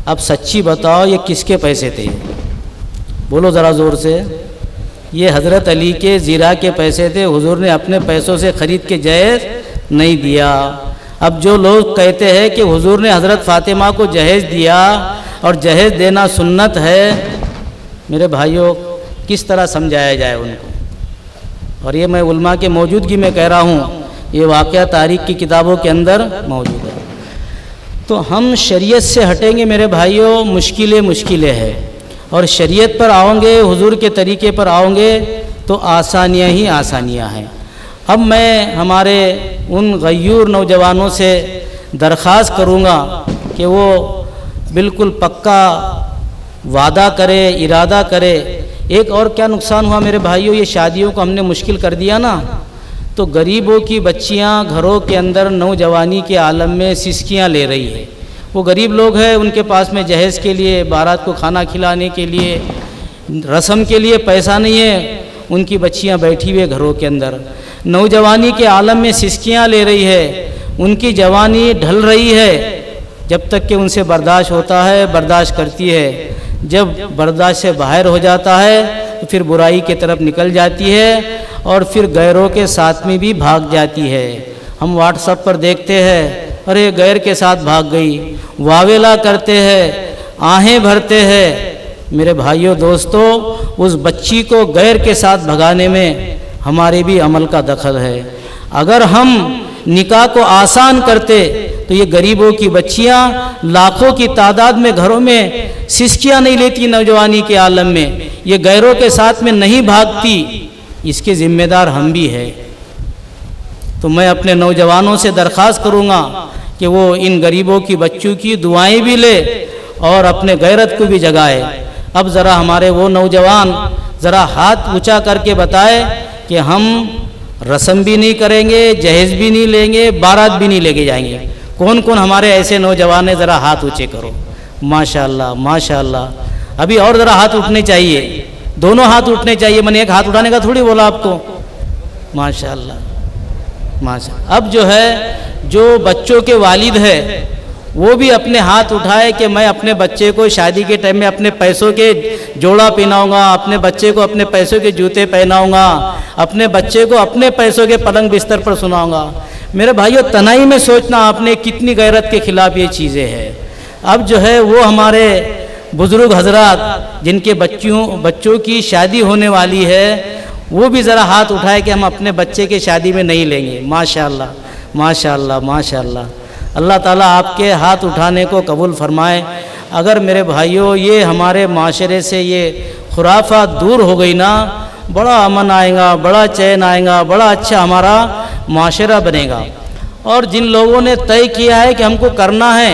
اب سچی بتاؤ یہ کس کے پیسے تھے؟ بولو ذرا زور سے۔ یہ حضرت علی کے زیرہ کے پیسے تھے، حضور نے اپنے پیسوں سے خرید کے جہیز نہیں دیا۔ اب جو لوگ کہتے ہیں کہ حضور نے حضرت فاطمہ کو جہیز دیا اور جہیز دینا سنت ہے، میرے بھائیوں کس طرح سمجھایا جائے ان کو؟ اور یہ میں علماء کے موجودگی میں کہہ رہا ہوں، یہ واقعہ تاریخ کی کتابوں کے اندر موجود ہے۔ تو ہم شریعت سے ہٹیں گے میرے بھائیوں، مشکلیں ہیں، اور شریعت پر آؤں گے، حضور کے طریقے پر آؤں گے تو آسانیاں ہی آسانیاں ہیں۔ اب میں ہمارے ان غیور نوجوانوں سے درخواست کروں گا کہ وہ بالکل پکا وعدہ کرے، ارادہ کرے۔ ایک اور کیا نقصان ہوا میرے بھائیوں، یہ شادیوں کو ہم نے مشکل کر دیا نا، تو غریبوں کی بچیاں گھروں کے اندر نوجوانی کے عالم میں سسکیاں لے رہی ہے۔ وہ غریب لوگ ہیں، ان کے پاس میں جہیز کے لیے، بارات کو کھانا کھلانے کے لیے، رسم کے لیے پیسہ نہیں ہے، ان کی بچیاں بیٹھی ہوئے گھروں کے اندر نوجوانی کے عالم میں سسکیاں لے رہی ہے، ان کی جوانی ڈھل رہی ہے۔ جب تک کہ ان سے برداشت ہوتا ہے برداشت کرتی ہے، جب برداشت سے باہر ہو جاتا ہے تو پھر برائی کی طرف نکل جاتی ہے اور پھر غیروں کے ساتھ میں بھی بھاگ جاتی ہے۔ ہم واٹس ایپ پر دیکھتے ہیں، ارے غیر کے ساتھ بھاگ گئی، واویلا کرتے ہیں، آہیں بھرتے ہیں۔ میرے بھائیوں دوستو، اس بچی کو غیر کے ساتھ بھگانے میں ہمارے بھی عمل کا دخل ہے۔ اگر ہم نکاح کو آسان کرتے تو یہ غریبوں کی بچیاں لاکھوں کی تعداد میں گھروں میں سسکیاں نہیں لیتی نوجوانی کے عالم میں، یہ غیروں کے ساتھ میں نہیں بھاگتی۔ اس کے ذمہ دار ہم بھی ہیں۔ تو میں اپنے نوجوانوں سے درخواست کروں گا کہ وہ ان غریبوں کی بچوں کی دعائیں بھی لے اور اپنے غیرت کو بھی جگائے۔ اب ذرا ہمارے وہ نوجوان ذرا ہاتھ اونچا کر کے بتائے کہ ہم رسم بھی نہیں کریں گے، جہیز بھی نہیں لیں گے، بارات بھی نہیں لے کے جائیں گے۔ کون کون ہمارے ایسے نوجوان ہیں؟ ذرا ہاتھ اونچے کرو۔ ماشاءاللہ ماشاءاللہ۔ ابھی اور ذرا ہاتھ اٹھنے چاہیے، دونوں ہاتھ اٹھنے چاہیے، میں نے ایک ہاتھ اٹھانے کا تھوڑی بولا آپ کو۔ ماشاءاللہ ماشاءاللہ۔ اب جو ہے جو بچوں کے والد ہے وہ بھی اپنے ہاتھ اٹھائے کہ میں اپنے بچے کو شادی کے ٹائم میں اپنے پیسوں کے جوڑا پہناؤں گا، اپنے بچے کو اپنے پیسوں کے جوتے پہناؤں گا، اپنے بچے کو اپنے پیسوں کے پلنگ بستر پر سناؤں گا۔ میرے بھائیوں تنہائی میں سوچنا آپ نے کتنی غیرت کے خلاف یہ چیزیں ہیں۔ اب جو ہے وہ ہمارے بزرگ حضرات جن کے بچوں کی شادی ہونے والی ہے وہ بھی ذرا ہاتھ اٹھائے کہ ہم اپنے بچے کے شادی میں نہیں لیں گے۔ ماشاءاللہ ماشاءاللہ ماشاءاللہ۔ اللہ تعالیٰ آپ کے ہاتھ اٹھانے کو قبول فرمائے۔ اگر میرے بھائیوں یہ ہمارے معاشرے سے یہ خرافات دور ہو گئی نا، بڑا امن آئے گا، بڑا چین آئے گا، بڑا اچھا ہمارا معاشرہ بنے گا۔ اور جن لوگوں نے طے کیا ہے کہ ہم کو کرنا ہے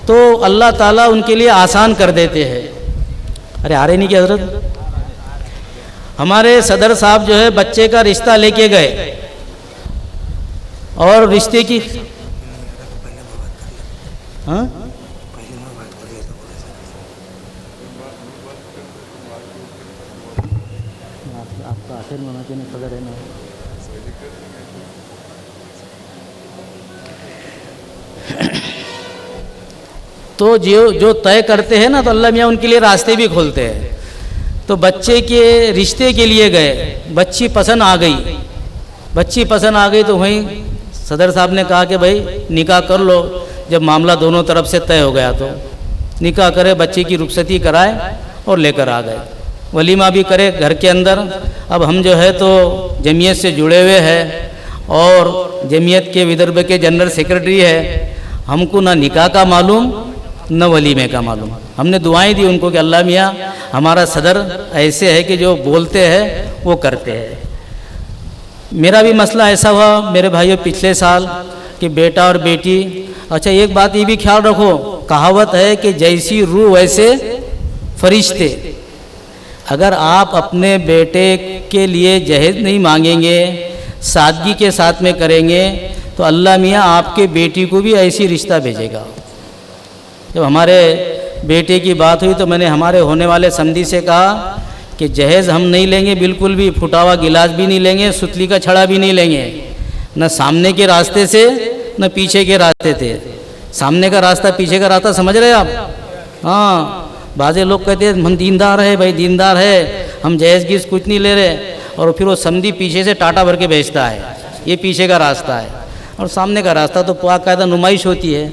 تو اللہ تعالیٰ ان کے لیے آسان کر دیتے ہیں۔ ارے آ رہے نہیں کہ حضرت؟ ہمارے صدر صاحب جو ہے بچے کا رشتہ لے کے گئے اور رشتے کی تو جو طے کرتے ہیں نا تو اللہ میاں ان کے لیے راستے بھی کھولتے ہیں۔ تو بچے کے رشتے کے لیے گئے، بچی پسند آ گئی تو وہیں صدر صاحب نے کہا کہ بھائی نکاح کر لو۔ جب معاملہ دونوں طرف سے طے ہو گیا تو نکاح کرے، بچے کی رخصتی کرائے اور لے کر آ گئے، ولیمہ بھی کرے گھر کے اندر۔ اب ہم جو ہے تو جمعیت سے جڑے ہوئے ہیں اور جمعیت کے ودربھ کے جنرل سیکرٹری ہے ہم کو نہ نکاح کا معلوم نہ ولیمے کا معلوم. ہم نے دعائیں دی ان کو کہ اللہ میاں ہمارا صدر ایسے ہے کہ جو بولتے ہیں وہ کرتے ہیں. میرا بھی مسئلہ ایسا ہوا میرے بھائیوں پچھلے سال کہ بیٹا اور بیٹی. اچھا ایک بات یہ بھی خیال رکھو, کہاوت ہے کہ جیسی روح ویسے فرشتے. اگر آپ اپنے بیٹے کے لیے جہیز نہیں مانگیں گے, سادگی کے ساتھ میں کریں گے, تو اللہ میاں آپ کے بیٹی کو بھی ایسی رشتہ بھیجے گا. جب ہمارے بیٹے کی بات ہوئی تو میں نے ہمارے ہونے والے سمدھی سے کہا کہ جہیز ہم نہیں لیں گے بالکل بھی, پھٹا ہوا گلاس بھی نہیں لیں گے, ستلی کا چھڑا بھی نہیں لیں گے, نہ سامنے کے راستے سے نہ پیچھے کے راستے سے. سامنے کا راستہ پیچھے کا راستہ سمجھ رہے آپ؟ ہاں, بعضے لوگ کہتے ہیں ہم دیندار ہے بھائی, دیندار ہے, ہم جہیز گیز کچھ نہیں لے رہے, اور پھر وہ سمدھی پیچھے سے ٹاٹا بھر کے بیچتا ہے. یہ پیچھے کا راستہ ہے, اور سامنے کا راستہ تو باقاعدہ نمائش ہوتی ہے.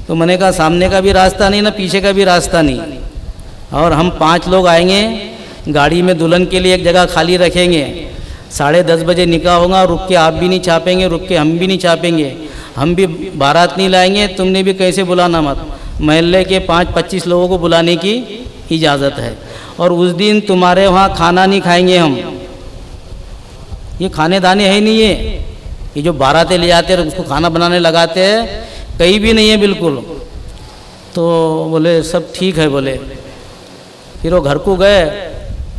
تو میں نے کہا سامنے کا بھی راستہ نہیں نہ پیچھے کا بھی راستہ نہیں. اور ہم 5 لوگ آئیں گے, گاڑی میں دلہن کے لیے ایک جگہ خالی رکھیں گے, 10:30 بجے نکاح ہوگا, رک کے آپ بھی نہیں چھاپیں گے, رک کے ہم بھی نہیں چھاپیں گے, ہم بھی بارات نہیں لائیں گے, تم نے بھی کیسے بلانا مت. محلے کے 5-25 لوگوں کو بلانے کی اجازت ہے. اور اس دن تمہارے وہاں کھانا نہیں کھائیں گے ہم. یہ کھانے دانے ہے نہیں, یہ جو باراتیں لے آتے ہیں اس کو کھانا بنانے لگاتے ہیں, کہیں بھی نہیں ہے بالکل. تو بولے سب ٹھیک ہے بولے. پھر وہ گھر کو گئے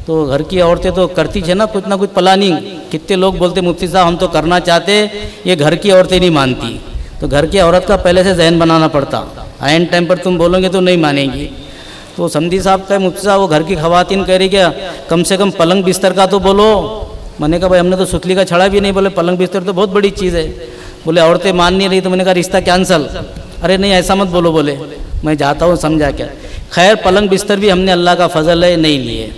تو گھر کی عورتیں تو کرتی تھے نا کچھ پلاننگ. کتنے لوگ بولتے مفتی صاحب ہم تو کرنا چاہتے, یہ گھر کی عورتیں نہیں مانتی. تو گھر کی عورت کا پہلے سے ذہن بنانا پڑتا, عین ٹائم پر تم بولو گے تو نہیں مانیں گی. تو سمدھی صاحب کہے مفتی صاحب وہ گھر کی خواتین کہہ رہی کیا کم سے کم پلنگ بستر کا تو بولو. میں نے کہا بھائی ہم نے تو ستلی کا چھڑا بھی نہیں. بولے پلنگ بستر تو بہت بڑی چیز ہے. بولے عورتیں مان نہیں رہی. تو میں نے کہا رشتہ کینسل. ارے نہیں ایسا مت بولو, بولے میں جاتا ہوں سمجھا کیا. خیر پلنگ بستر بھی ہم نے اللہ کا فضل ہے نہیں لیے,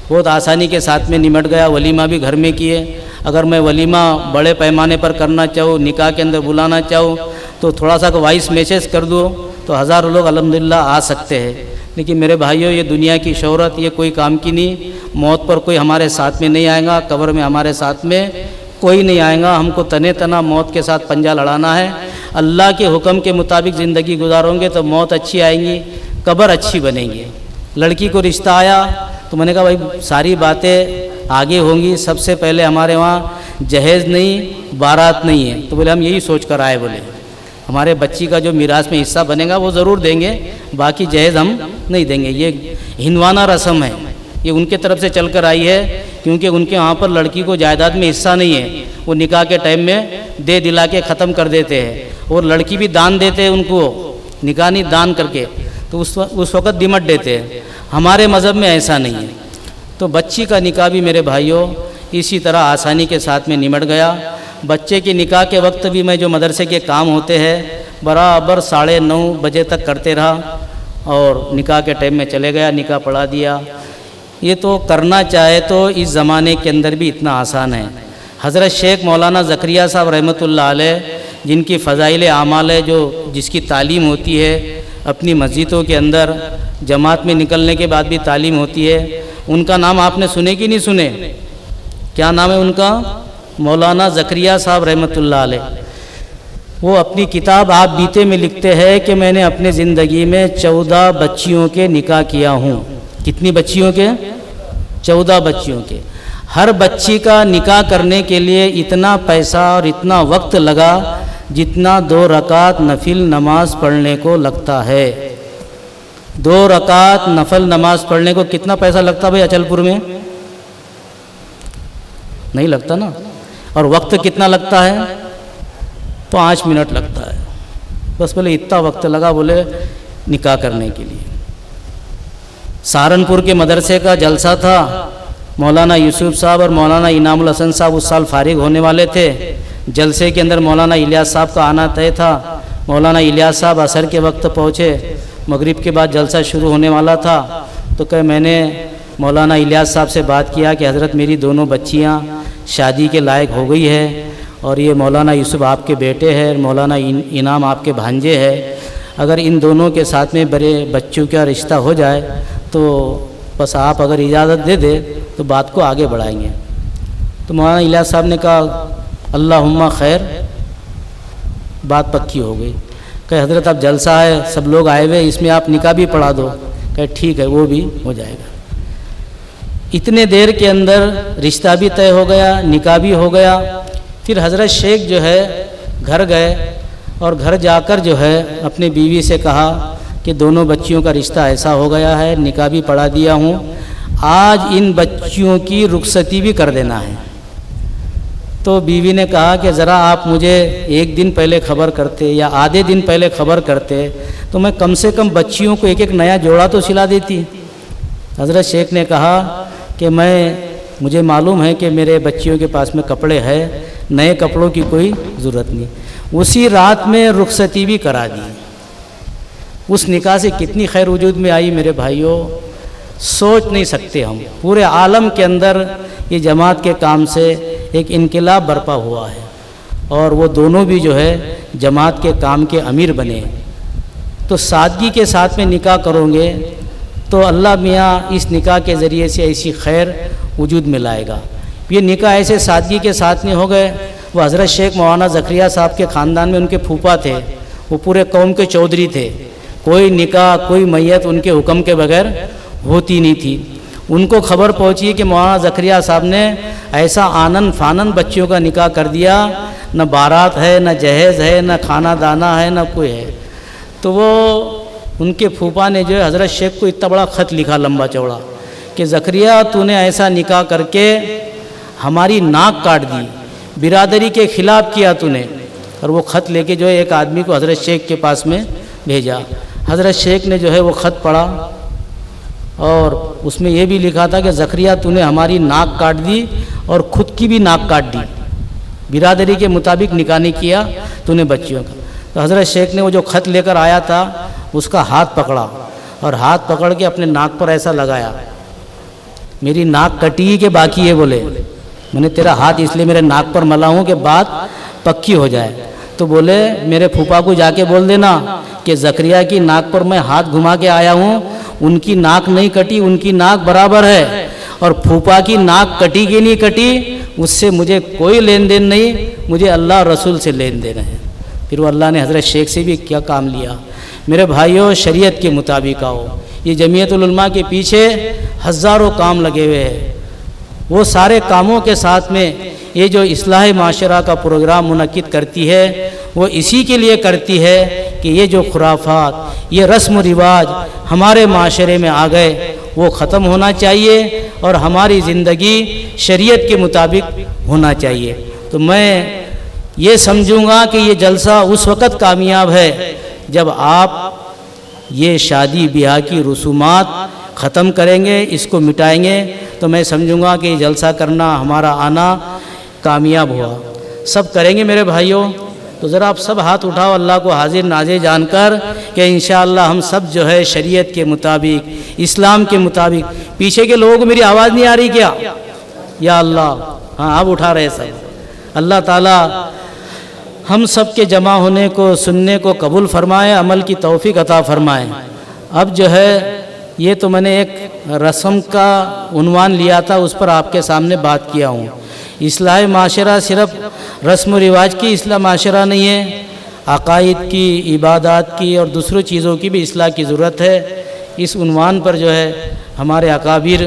بہت آسانی کے ساتھ میں نمٹ گیا. ولیمہ بھی گھر میں کیے. اگر میں ولیمہ بڑے پیمانے پر کرنا چاہوں, نکاح کے اندر بلانا چاہوں, تو تھوڑا سا وائس میسیج کر دو تو 1000 لوگ الحمدللہ آ سکتے ہیں. لیکن میرے بھائیوں یہ دنیا کی شہرت یہ کوئی کام کی نہیں. موت پر کوئی ہمارے ساتھ میں نہیں آئے گا, قبر میں ہمارے ساتھ میں کوئی نہیں آئے گا. ہم کو تنے تنا موت کے ساتھ پنجہ لڑانا ہے. اللہ کے حکم کے مطابق زندگی گزاروں گے تو موت اچھی آئیں گی, قبر اچھی بنے گی. لڑکی کو رشتہ آیا تو میں نے کہا بھائی ساری باتیں آگے ہوں گی, سب سے پہلے ہمارے وہاں جہیز نہیں بارات نہیں ہے. تو بولے ہم یہی سوچ کر آئے, بولے ہمارے بچی کا جو میراث میں حصہ بنے گا وہ ضرور دیں گے, باقی جہیز ہم نہیں دیں گے. یہ ہندوانہ رسم ہے, یہ ان کے طرف سے چل کر آئی ہے, کیونکہ ان کے وہاں پر لڑکی کو جائیداد میں حصہ نہیں ہے. وہ نکاح کے ٹائم میں دے دلا کے ختم کر دیتے ہیں, اور لڑکی بھی دان دیتے ہیں ان کو, نکاح نہیں دان کر کے, تو اس وقت دمٹ دیتے ہیں. ہمارے مذہب میں ایسا نہیں ہے. تو بچی کا نکاح بھی میرے بھائیوں اسی طرح آسانی کے ساتھ میں نمٹ گیا. بچے کے نکاح کے وقت بھی میں جو مدرسے کے کام ہوتے ہیں برابر 9:30 بجے تک کرتے رہا, اور نکاح کے ٹائم میں چلے گیا, نکاح پڑھا دیا. یہ تو کرنا چاہے تو اس زمانے کے اندر بھی اتنا آسان ہے. حضرت شیخ مولانا زکریہ صاحب رحمۃ اللہ علیہ, جن کی فضائل اعمال ہے, جس کی تعلیم ہوتی ہے اپنی مسجدوں کے اندر, جماعت میں نکلنے کے بعد بھی تعلیم ہوتی ہے. ان کا نام آپ نے سنے کہ نہیں سنے؟ کیا نام ہے ان کا؟ مولانا زکریہ صاحب رحمۃ اللہ علیہ. وہ اپنی کتاب آپ بیتے میں لکھتے ہیں کہ میں نے اپنے زندگی میں 14 بچیوں کے نکاح کیا ہوں. کتنی بچیوں کے؟ 14 بچیوں کے. ہر بچی کا نکاح کرنے کے لیے اتنا پیسہ اور اتنا وقت لگا جتنا 2 رکعت نفل نماز پڑھنے کو لگتا ہے. 2 رکعت نفل نماز پڑھنے کو کتنا پیسہ لگتا بھائی اچل پور میں؟ نہیں لگتا نا. اور وقت کتنا لگتا ہے؟ 5 منٹ لگتا ہے بس. بولے اتنا وقت لگا بولے نکاح کرنے کے لیے. سہارنپور کے مدرسے کا جلسہ تھا. مولانا یوسف صاحب اور مولانا انعام الحسن صاحب اس سال فارغ ہونے والے تھے. جلسے کے اندر مولانا الیاس صاحب کا آنا طے تھا. مولانا الیاس صاحب عصر کے وقت پہنچے, مغرب کے بعد جلسہ شروع ہونے والا تھا. تو کہ میں نے مولانا الیاس صاحب سے بات کیا کہ حضرت میری دونوں بچیاں شادی کے لائق ہو گئی ہے, اور یہ مولانا یوسف آپ کے بیٹے ہیں, مولانا انعام آپ کے بھانجے ہیں. اگر ان دونوں کے ساتھ میں بڑے بچوں کا رشتہ ہو جائے تو بس آپ اگر اجازت دے دے تو بات کو آگے بڑھائیں گے. تو مولانا الیاس صاحب نے کہا اللہم خیر, بات پکی ہو گئی. کہ حضرت اب جلسہ ہے، سب لوگ آئے ہوئے، اس میں آپ نکاح بھی پڑھا دو۔ کہ ٹھیک ہے، وہ بھی ہو جائے گا۔ اتنے دیر کے اندر رشتہ بھی طے ہو گیا، نکاح بھی ہو گیا۔ پھر حضرت شیخ جو ہے گھر گئے اور گھر جا کر جو ہے اپنے بیوی سے کہا کہ دونوں بچیوں کا رشتہ ایسا ہو گیا ہے، نکاح بھی پڑھا دیا ہوں، آج ان بچیوں کی رخصتی بھی کر دینا ہے۔ تو بیوی نے کہا کہ ذرا آپ مجھے ایک دن پہلے خبر کرتے یا آدھے دن پہلے خبر کرتے تو میں کم سے کم بچیوں کو ایک ایک نیا جوڑا تو سلا دیتی۔ حضرت شیخ نے کہا کہ مجھے معلوم ہے کہ میرے بچیوں کے پاس میں کپڑے ہیں، نئے کپڑوں کی کوئی ضرورت نہیں۔ اسی رات میں رخصتی بھی کرا دی۔ اس نکاح سے کتنی خیر وجود میں آئی میرے بھائیوں، سوچ نہیں سکتے ہم۔ پورے عالم کے اندر یہ جماعت کے کام سے ایک انقلاب برپا ہوا ہے، اور وہ دونوں بھی جو ہے جماعت کے کام کے امیر بنے۔ تو سادگی کے ساتھ میں نکاح کرو گے تو اللہ میاں اس نکاح کے ذریعے سے ایسی خیر وجود میں لائے گا۔ یہ نکاح ایسے سادگی کے ساتھ نہیں ہو گئے۔ وہ حضرت شیخ مولانا زکریا صاحب کے خاندان میں ان کے پھوپھا تھے، وہ پورے قوم کے چودھری تھے، کوئی نکاح کوئی میت ان کے حکم کے بغیر ہوتی نہیں تھی۔ ان کو خبر پہنچی کہ مولانا زکریا صاحب نے ایسا آنن فانن بچیوں کا نکاح کر دیا، نہ بارات ہے، نہ جہیز ہے، نہ کھانا دانا ہے، نہ کوئی ہے۔ تو وہ ان کے پھوپھا نے جو ہے حضرت شیخ کو اتنا بڑا خط لکھا لمبا چوڑا کہ زکریا تو نے ایسا نکاح کر کے ہماری ناک کاٹ دی، برادری کے خلاف کیا تو نے۔ اور وہ خط لے کے جو ہے ایک آدمی کو حضرت شیخ کے پاس میں بھیجا۔ حضرت شیخ نے جو ہے وہ خط پڑھا اور اس میں یہ بھی لکھا تھا کہ زکریا تو نے ہماری ناک کاٹ دی اور خود کی بھی ناک کاٹ دی، برادری کے مطابق نکاح نہیں کیا تو نے بچیوں کا۔ تو حضرت شیخ نے وہ جو خط لے کر آیا تھا اس کا ہاتھ پکڑا اور ہاتھ پکڑ کے اپنے ناک پر ایسا لگایا، میری ناک کٹی کہ باقی ہے، بولے میں نے تیرا ہاتھ اس لیے میرے ناک پر ملا ہوں کہ بات پکی ہو جائے۔ تو بولے میرے پھوپھا کو جا کے بول دینا کہ زکریا کی ناک پر میں ہاتھ گھما کے آیا ہوں، ان کی ناک نہیں کٹی، ان کی ناک برابر ہے، اور پھوپھا کی ناک کٹی کہ نہیں کٹی اس سے مجھے کوئی لین دین نہیں، مجھے اللہ رسول سے لین دین ہے۔ پھر وہ اللہ نے حضرت شیخ سے بھی کیا کام لیا۔ میرے بھائیوں، شریعت کے مطابق آؤ۔ یہ جمعیت العلماء کے پیچھے ہزاروں کام لگے ہوئے ہیں، وہ سارے کاموں کے ساتھ میں یہ جو اصلاح معاشرہ کا پروگرام منعقد کرتی ہے وہ اسی کے لیے کرتی ہے کہ یہ جو خرافات، یہ رسم و رواج ہمارے معاشرے میں آ گئے وہ ختم ہونا چاہیے اور ہماری زندگی شریعت کے مطابق ہونا چاہیے۔ تو میں یہ سمجھوں گا کہ یہ جلسہ اس وقت کامیاب ہے جب آپ یہ شادی بیاہ کی رسومات ختم کریں گے، اس کو مٹائیں گے، تو میں سمجھوں گا کہ یہ جلسہ کرنا، ہمارا آنا کامیاب ہوا۔ سب کریں گے میرے بھائیوں؟ تو ذرا آپ سب ہاتھ اٹھاؤ اللہ کو حاضر ناظر جان کر کہ انشاءاللہ ہم سب جو ہے شریعت کے مطابق، اسلام کے مطابق۔ پیچھے کے لوگوں کو میری آواز نہیں آ رہی کیا؟ یا اللہ، ہاں اب اٹھا رہے سب۔ اللہ تعالیٰ ہم سب کے جمع ہونے کو، سننے کو قبول فرمائے، عمل کی توفیق عطا فرمائے۔ اب جو ہے یہ تو میں نے ایک رسم کا عنوان لیا تھا، اس پر آپ کے سامنے بات کیا ہوں۔ اصلاح معاشرہ صرف رسم و رواج کی اصلاح معاشرہ نہیں ہے، عقائد کی، عبادات کی اور دوسروں چیزوں کی بھی اصلاح کی ضرورت ہے۔ اس عنوان پر جو ہے ہمارے اکابر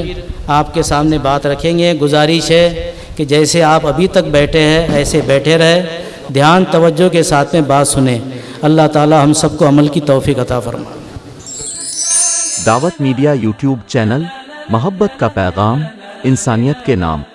آپ کے سامنے بات رکھیں گے۔ گزارش ہے کہ جیسے آپ ابھی تک بیٹھے ہیں ایسے بیٹھے رہے، دھیان توجہ کے ساتھ میں بات سنیں۔ اللہ تعالی ہم سب کو عمل کی توفیق عطا فرمائے۔ دعوت میڈیا یوٹیوب چینل، محبت کا پیغام، انسانیت کے نام۔